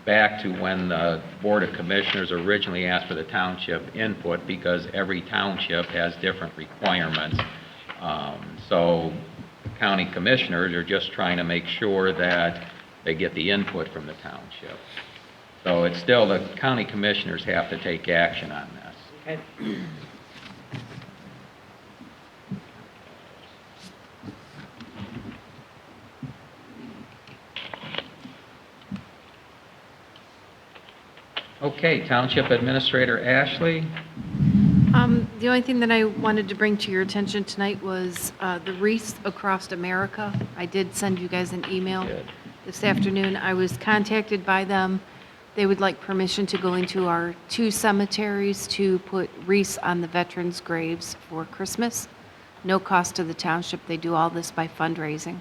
back to when the Board of Commissioners originally asked for the township input because every township has different requirements. So the county commissioners are just trying to make sure that they get the input from the township. So it's still the county commissioners have to take action on this. Okay. Okay, Township Administrator Ashley? The only thing that I wanted to bring to your attention tonight was the wreaths across America. I did send you guys an email Good. this afternoon. I was contacted by them. They would like permission to go into our 2 cemeteries to put wreaths on the veterans' graves for Christmas. No cost to the township. They do all this by fundraising.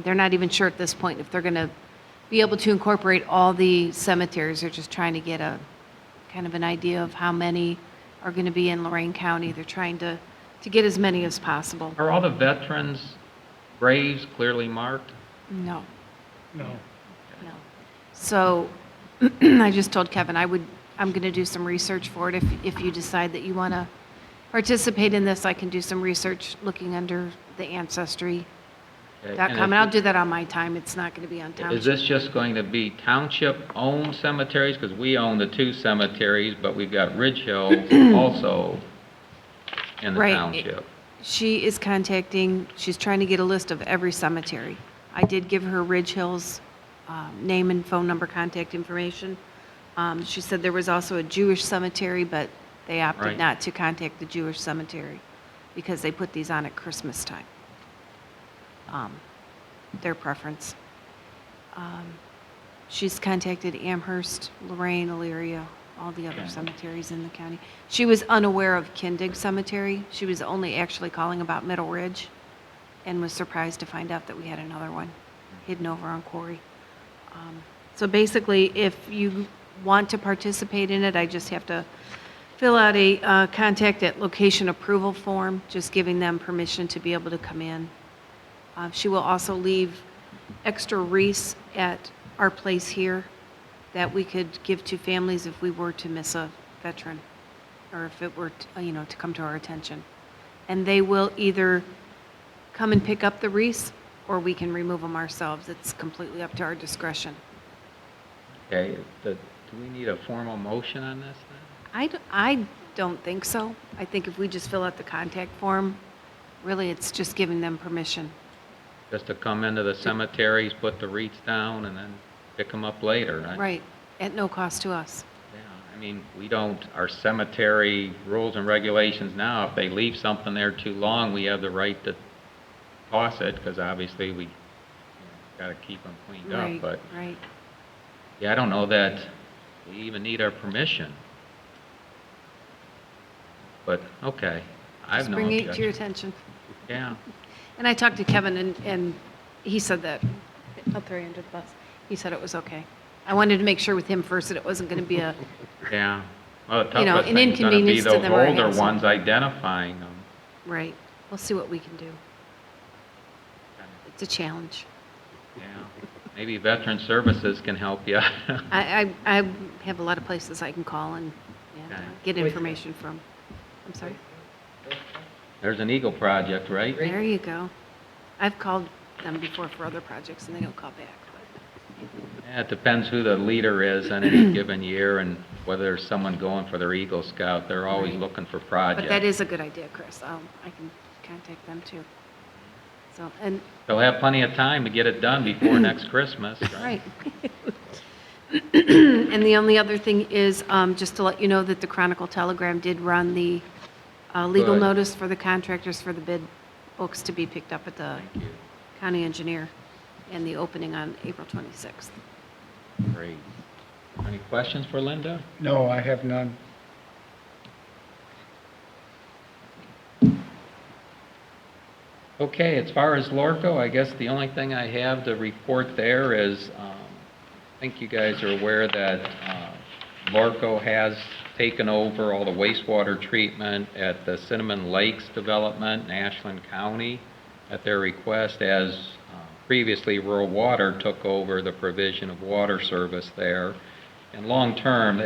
They're not even sure at this point if they're going to be able to incorporate all the cemeteries. They're just trying to get a kind of an idea of how many are going to be in Lorraine County. They're trying to get as many as possible. Are all the veterans' graves clearly marked? No, No. no. So I just told Kevin I'm going to do some research for it. If you decide that you want to participate in this, I can do some research looking under the Ancestry.com. And I'll do that on my time. It's not going to be on township. Is this just going to be township-owned cemeteries? Because we own the 2 cemeteries, but we've got Ridge Hill also in the Right. township. She is she's trying to get a list of every cemetery. I did give her Ridge Hill's name and phone number, contact information. She said there was also a Jewish cemetery, but they opted Right. not to contact the Jewish cemetery because they put these on at Christmas time. Their preference. She's contacted Amherst, Lorraine, Elyria, all the other Okay. cemeteries in the county. She was unaware of Kindig Cemetery. She was only actually calling about Middle Ridge and was surprised to find out that we had another one hidden over on Quarry. So basically, if you want to participate in it, I just have to fill out a contact at location approval form, just giving them permission to be able to come in. She will also leave extra wreaths at our place here that we could give to families if we were to miss a veteran or if it were, to come to our attention. And they will either come and pick up the wreaths or we can remove them ourselves. It's completely up to our discretion. Okay, do we need a formal motion on this then? I don't think so. I think if we just fill out the contact form, really it's just giving them permission. Just to come into the cemeteries, put the wreaths down, and then pick them up later, right? Right, at no cost to us. Yeah, I mean, our cemetery rules and regulations now, if they leave something there too long, we have the right to toss it, because obviously we got to keep them cleaned up, Right, but, right. yeah, I don't know that we even need our permission. but, okay. I have Just no bring it to your objection. attention. Yeah, And I talked to Kevin, and he said that, I'll throw you under the bus. He said it was okay. I wanted to make sure with him first that it wasn't going to be a, yeah. Well, the You know, toughest an thing's gonna be inconvenience to those them or a older hassle. ones identifying them. right. We'll see what we can do. It's a challenge. Yeah, maybe Veteran Services can help you. I have a lot of places I can call and Okay. get information from. I'm sorry? There's an Eagle project, right? There you go. I've called them before for other projects, and they don't call back. Yeah, it depends who the leader is on any given year and whether there's someone going for their Eagle Scout. They're always Right. looking for But projects. that is a good idea, Chris. I can contact them, too. So, and, They'll have plenty of time to get it done before next Christmas. right. And the only other thing is, just to let you know that the Chronicle Telegram did run the legal Good. notice for the contractors for the bid books to be picked up at the Thank you. county engineer, and the opening on April 26th. Great. Any questions for Linda? No, I have none. Okay, as far as Lorco, I guess the only thing I have to report there is, I think you guys are aware that Lorco has taken over all the wastewater treatment at the Cinnamon Lakes development in Ashland County at their request, as previously Rural Water took over the provision of water service there. And long-term,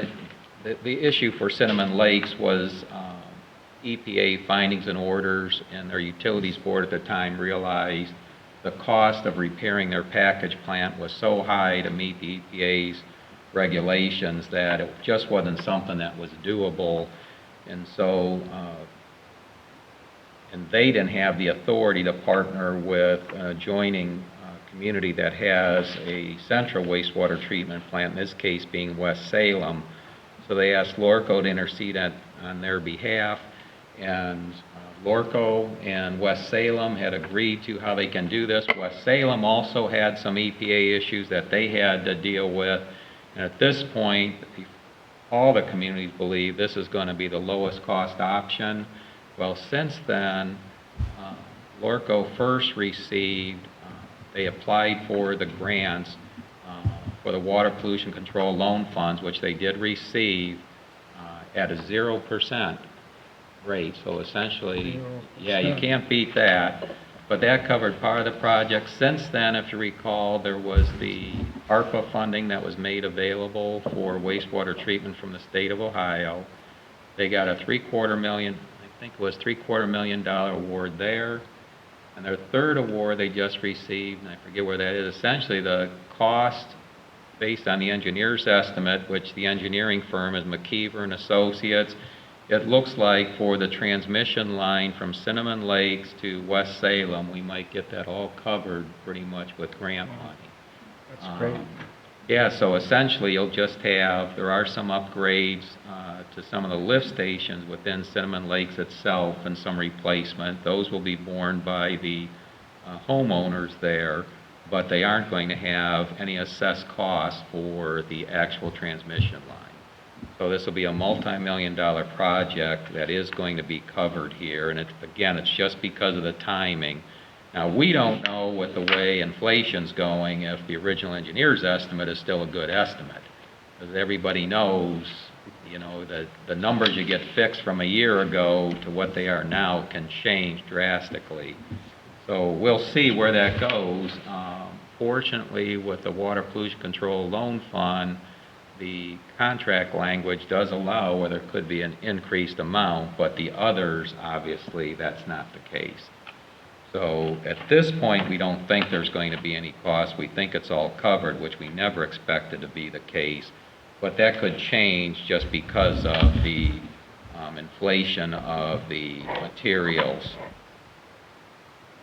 the issue for Cinnamon Lakes was EPA findings and orders, and their utilities board at the time realized the cost of repairing their package plant was so high to meet the EPA's regulations that it just wasn't something that was doable. And so, and they didn't have the authority to partner with an adjoining community that has a central wastewater treatment plant, in this case being West Salem. So they asked Lorco to intercede on their behalf, and Lorco and West Salem had agreed to how they can do this. West Salem also had some EPA issues that they had to deal with, and at this point, all the communities believe this is going to be the lowest cost option. Well, since then, Lorco first received, they applied for the grants for the water pollution control loan funds, which they did receive at a 0% rate. So essentially, yeah, you can't beat that. But that covered part of the project. Since then, if you recall, there was the ARPA funding that was made available for wastewater treatment from the state of Ohio. They got a $750,000, I think it was $750 million award there. And their third award they just received, and I forget where that is, essentially the cost based on the engineer's estimate, which the engineering firm is McKeever and Associates. It looks like for the transmission line from Cinnamon Lakes to West Salem, we might get that all covered pretty much with grant money. That's great. Yeah, so essentially you'll just have, there are some upgrades to some of the lift stations within Cinnamon Lakes itself and some replacement. Those will be borne by the homeowners there, but they aren't going to have any assessed cost for the actual transmission line. So this will be a multi-million-dollar project that is going to be covered here, and again, it's just because of the timing. Now, we don't know with the way inflation's going if the original engineer's estimate is still a good estimate, because everybody knows, you know, that the numbers you get fixed from a year ago to what they are now can change drastically. So we'll see where that goes. Fortunately, with the Water Pollution Control Loan Fund, the contract language does allow where there could be an increased amount, but the others, obviously, that's not the case. So at this point, we don't think there's going to be any cost. We think it's all covered, which we never expected to be the case. But that could change just because of the inflation of the materials.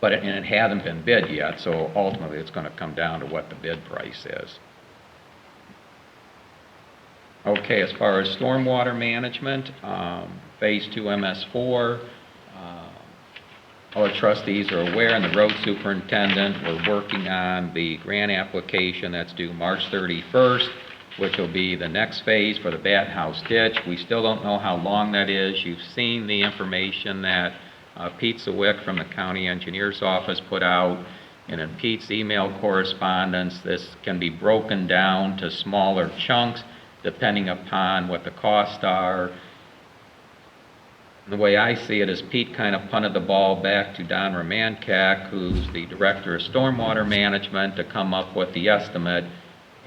But and it hasn't been bid yet, so ultimately it's going to come down to what the bid price is. Okay, as far as stormwater management, Phase 2 MS4, all the trustees are aware, and the road superintendent, we're working on the grant application that's due March 31st. which will be the next phase for the Bat House ditch. We still don't know how long that is. You've seen the information that Pete Zawick from the county engineer's office put out, and in Pete's email correspondence, this can be broken down to smaller chunks depending upon what the costs are. The way I see it is Pete kind of punted the ball back to Don Romankak, who's the Director of Stormwater Management, to come up with the estimate.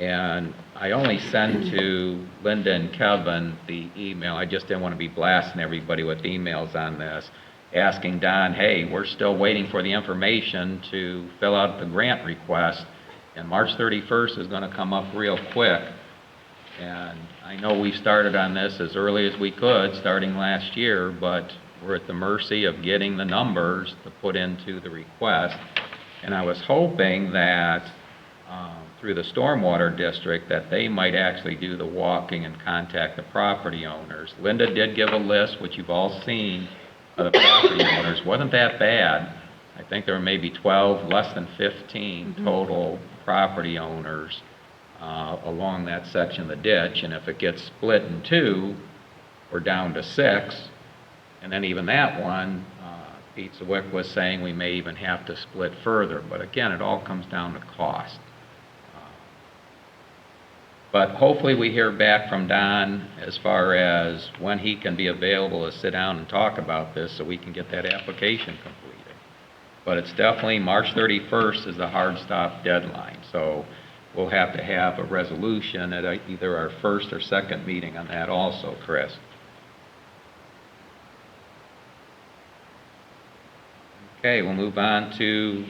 And I only sent to Linda and Kevin the email. I just didn't want to be blasting everybody with emails on this, asking Don, hey, we're still waiting for the information to fill out the grant request, and March 31st is going to come up real quick. And I know we started on this as early as we could, starting last year, but we're at the mercy of getting the numbers to put into the request. And I was hoping that through the stormwater district that they might actually do the walking and contact the property owners. Linda did give a list, which you've all seen, of the property owners. Wasn't that bad. I think there were maybe 12, less than 15 total property owners along that section of the ditch, and if it gets split in two, we're down to 6, and then even that one, Pete Zawick was saying we may even have to split further, but again, it all comes down to cost. But hopefully we hear back from Don as far as when he can be available to sit down and talk about this so we can get that application completed. But it's definitely March 31st is the hard stop deadline, so we'll have to have a resolution at either our first or second meeting on that also, Chris. Okay, we'll move on to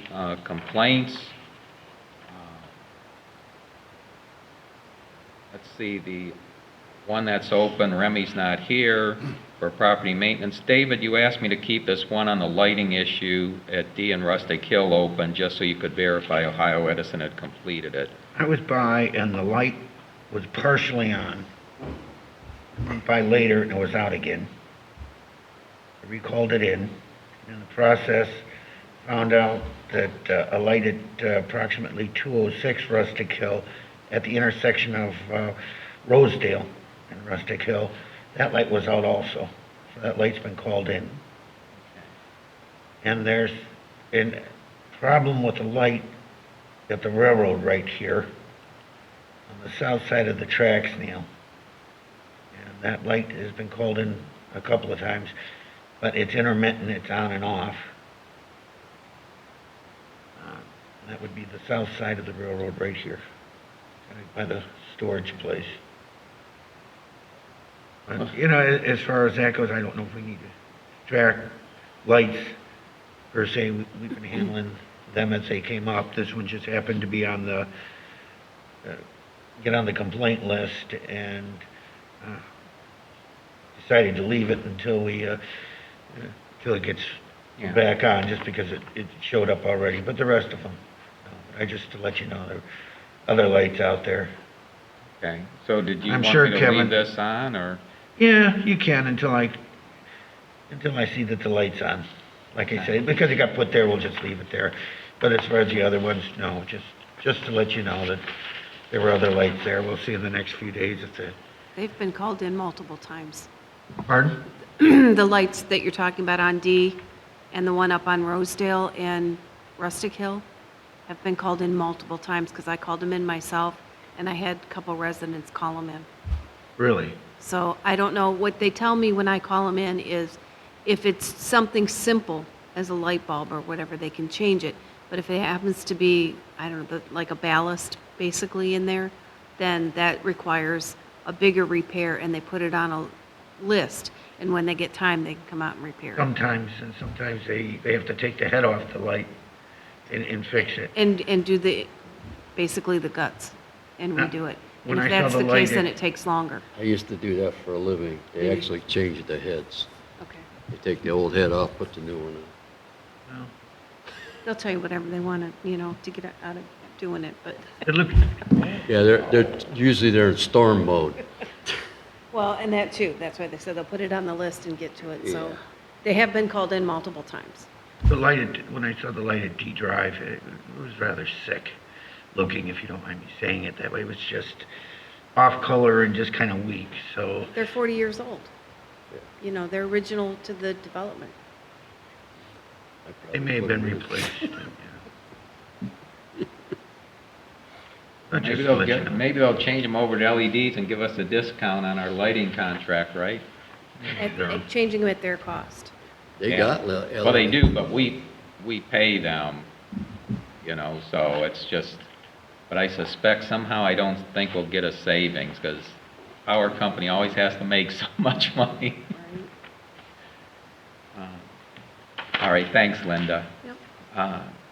complaints. Let's see, the one that's open, Remy's not here, for property maintenance. David, you asked me to keep this one on the lighting issue at D and Rustic Hill open, just so you could verify Ohio Edison had completed it. I was by and the light was partially on. I went by later and it was out again. I recalled it in the process, found out that a light at approximately 206 Rustic Hill at the intersection of Rosedale and Rustic Hill, that light was out also. So that light's been called in. And there's a problem with the light at the railroad right here on the south side of the tracks, Neil. And that light has been called in a couple of times, but it's intermittent, it's on and off. That would be the south side of the railroad right here, by the storage place. But, you know, as far as that goes, I don't know if we need to track lights per se. We've been handling them as they came up. This one just happened to be on the, get on the complaint list, and decided to leave it until we, until it gets back on, just because it showed up already. But the rest of them, I just to let you know, there are other lights out there. Okay, so did you I'm want sure me to Kevin- leave this on, or? Yeah, you can until I see that the light's on. Like I said, because it got put there, we'll just leave it there. But as far as the other ones, no, just to let you know that there were other lights there. We'll see in the next few days if the, They've been called in multiple times. pardon? The lights that you're talking about on D and the one up on Rosedale and Rustic Hill have been called in multiple times, because I called them in myself, and I had a couple residents call them in. Really? So I don't know, what they tell me when I call them in is if it's something simple as a light bulb or whatever, they can change it. But if it happens to be, I don't know, like a ballast basically in there, then that requires a bigger repair, and they put it on a list. And when they get time, they can come out and repair it. Sometimes they have to take the head off the light and fix it. And do basically the guts and redo it. When And if I saw that's the the case, light, then it- it takes longer. I used to do that for a living. They Mhm. actually changed the heads. Okay. They take the old head off, put the new one on. They'll tell you whatever they want to get out of doing it, but. It looked, Yeah, they're usually they're in storm mode. Well, and that too, that's why they said they'll put it on the list and get to it, so. Yeah. They have been called in multiple times. the light at, when I saw the light at T Drive, it was rather sick looking, if you don't mind me saying it that way. It was just, off color and just kind of weak, so. They're 40 years old. You know, they're original to the development. They may have been replaced. But just to let you know. Maybe they'll change them over to LEDs and give us a discount on our lighting contract, right? Changing them at their cost. They Yeah. got Well, they do, but we pay them, you know, so it's just, but I suspect somehow I don't think we'll get a savings, because power company always has to make so much money. All right, thanks, Linda. Yep.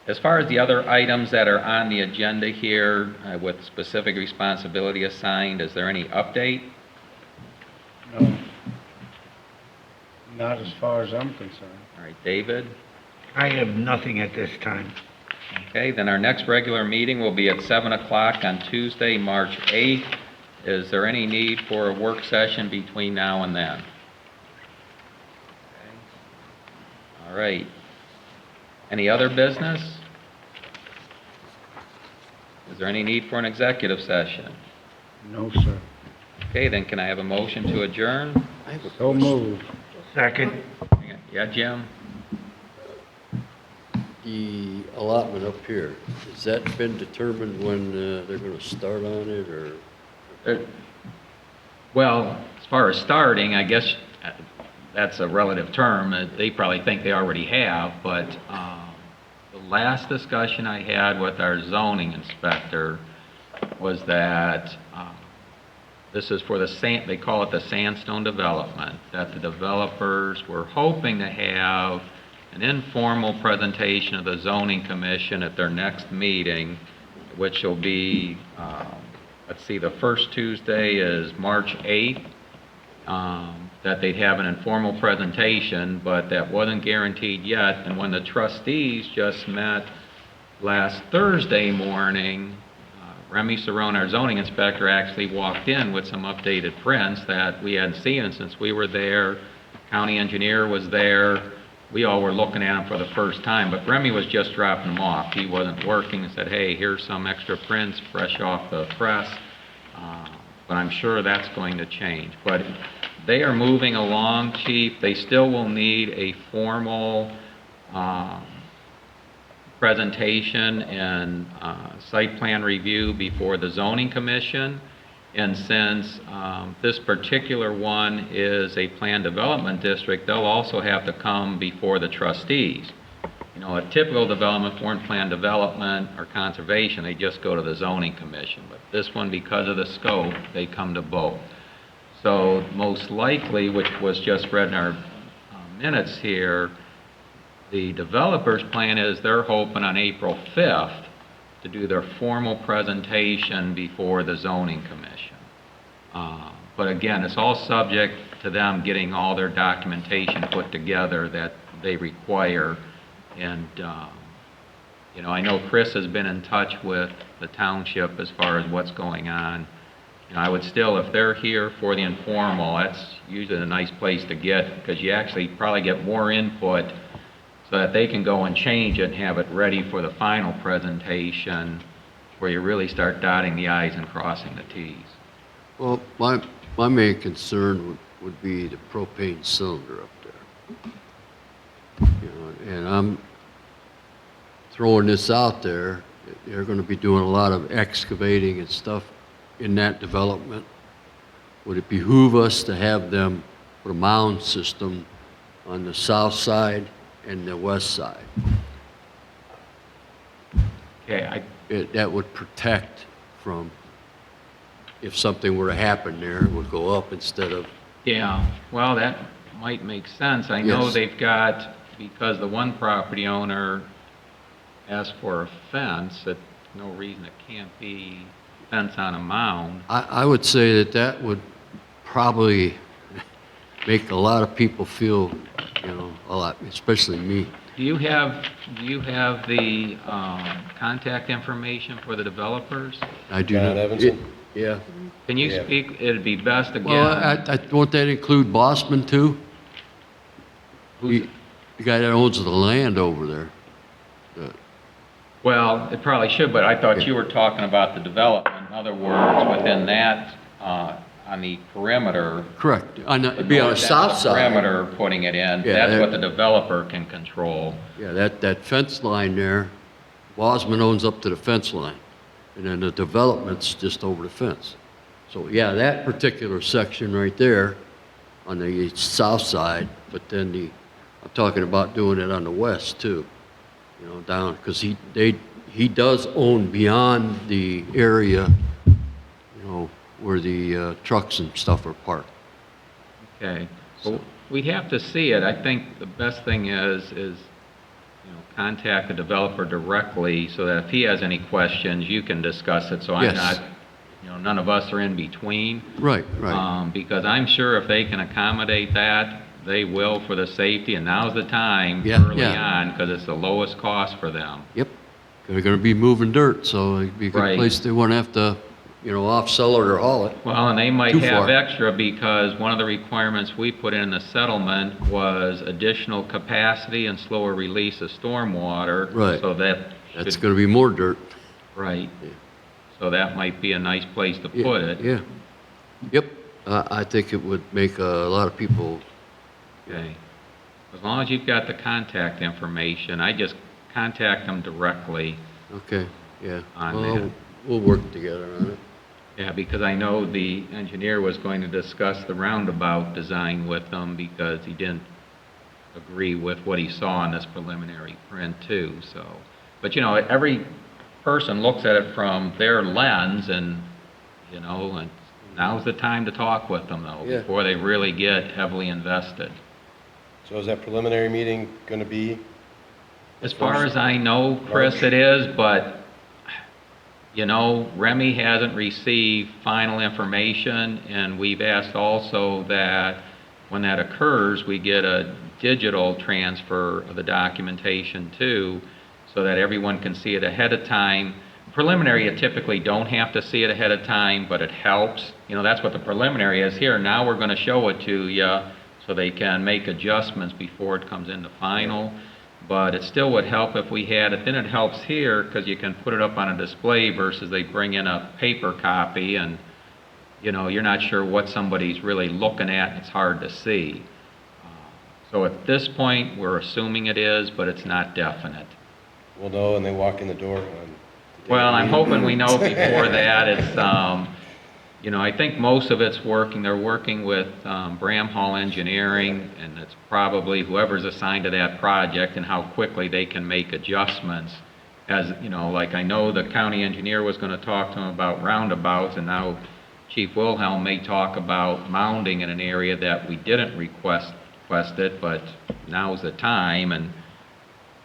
As far as the other items that are on the agenda here with specific responsibility assigned, is there any update? No. Not as far as I'm concerned. All right, David? I have nothing at this time. Okay, then our next regular meeting will be at 7 o'clock on Tuesday, March 8th. Is there any need for a work session between now and then? Okay. All right. Any other business? Is there any need for an executive session? No, sir. Okay, then can I have a motion to adjourn? So moved. Second? Yeah, Jim? The allotment up here, has that been determined when they're gonna start on it, or? Well, as far as starting, I guess that's a relative term. They probably think they already have, but the last discussion I had with our zoning inspector was that this is for they call it the sandstone development, that the developers were hoping to have an informal presentation of the zoning commission at their next meeting, which will be, let's see, the first Tuesday is March 8th, that they'd have an informal presentation, but that wasn't guaranteed yet. And when the trustees just met last Thursday morning, Remy Cerrone, our zoning inspector, actually walked in with some updated prints that we hadn't seen since we were there. County engineer was there. We all were looking at them for the first time, but Remy was just dropping them off. He wasn't working and said, hey, here's some extra prints fresh off the press. But I'm sure that's going to change. But they are moving along, Chief. They still will need a formal presentation and site plan review before the zoning commission. And since this particular one is a planned development district, they'll also have to come before the trustees. You know, a typical development, foreign plan development or conservation, they just go to the zoning commission. But this one, because of the scope, they come to both. So most likely, which was just read in our minutes here, the developer's plan is they're hoping on April 5th to do their formal presentation before the zoning commission. But again, it's all subject to them getting all their documentation put together that they require. And, you know, I know Chris has been in touch with the township as far as what's going on. You know, I would still, if they're here for the informal, that's usually a nice place to get, because you actually probably get more input so that they can go and change it and have it ready for the final presentation where you really start dotting the i's and crossing the t's. Well, my main concern would be the propane cylinder up there. You know, and I'm throwing this out there, they're gonna be doing a lot of excavating and stuff in that development. Would it behoove us to have them put a mound system on the south side and the west side? Okay, That would protect from, if something were to happen there, it would go up instead of, yeah, well, that might make sense. I know Yes. they've got, because the one property owner asked for a fence, that no reason it can't be fence on a mound. I would say that would probably make a lot of people feel, you know, a lot, especially me. Do you have the contact information for the developers? I do John not. Evanson? Yeah. Can you Yeah. speak, it'd be best again. Well, won't that include Bossman too? Who's- The guy that owns the land over there. Well, it probably should, but I thought you were talking about the development. In other words, within that on the perimeter. Correct. It'd be on the south side. Perimeter, putting it in, Yeah, that's that- what the developer can control. Yeah, that fence line there, Bosman owns up to the fence line, and then the development's just over the fence. So, yeah, that particular section right there on the south side, but then I'm talking about doing it on the west too, you know, down, because he does own beyond the area, you know, where the trucks and stuff are parked. Okay, So- well, we have to see it. I think the best thing is, you know, contact the developer directly so that if he has any questions, you can discuss it, so I'm Yes. not, you know, none of us are in between. Right, right. Because I'm sure if they can accommodate that, they will for the safety, and now's the time Yeah, early yeah. on, because it's the lowest cost for them. Yep. They're gonna be moving dirt, so it'd be a good Right. place. They won't have to, you know, off-sell it or haul it. Well, and they might Too have far. extra because one of the requirements we put in the settlement was additional capacity and slower release of stormwater. Right. So that That's should, gonna be more dirt. right. So that might be a nice place to Yeah, put it. Yeah. Yep. I think it would make a lot of people, Okay. As long as you've got the contact information, I just contact them directly. okay, yeah. On Well, that. we'll work together on it. Yeah, because I know the engineer was going to discuss the roundabout design with them because he didn't agree with what he saw in this preliminary print too, so. But, you know, every person looks at it from their lens and, you know, and now's the time to talk with them though, Yeah. before they really get heavily invested. So is that preliminary meeting going to be? As far as I know, Chris, it is, but, you know, Remy hasn't received final information, and we've asked also that when that occurs, we get a digital transfer of the documentation too, so that everyone can see it ahead of time. Preliminary, you typically don't have to see it ahead of time, but it helps. You know, that's what the preliminary is here. Now we're going to show it to you so they can make adjustments before it comes into final. But it still would help if we had it. Then it helps here because you can put it up on a display versus they bring in a paper copy and, you know, you're not sure what somebody's really looking at and it's hard to see. So at this point, we're assuming it is, but it's not definite. We'll know when they walk in the door on the day of Well, the I'm meeting. hoping we know before that. It's, you know, I think most of it's working. They're working with Bramhall Engineering, and it's probably whoever's assigned to that project and how quickly they can make adjustments. As, you know, like I know the county engineer was going to talk to them about roundabouts, and now Chief Wilhelm may talk about mounding in an area that we didn't request it, but now's the time, and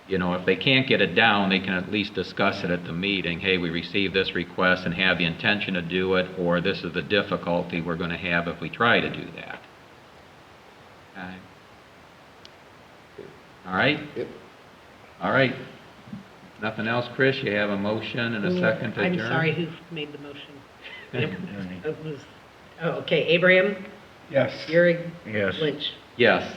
you know, if they can't get it down, they can at least discuss it at the meeting. Hey, we received this request and have the intention to do it, or this is the difficulty we're going to have if we try to do that. Okay. All right? Yep. All right. Nothing else, Chris? You have a motion and a second to I'm adjourn? sorry, who made the motion? It was, oh, okay, Abraham, Yes. Euring, Yes. Lynch. Yes.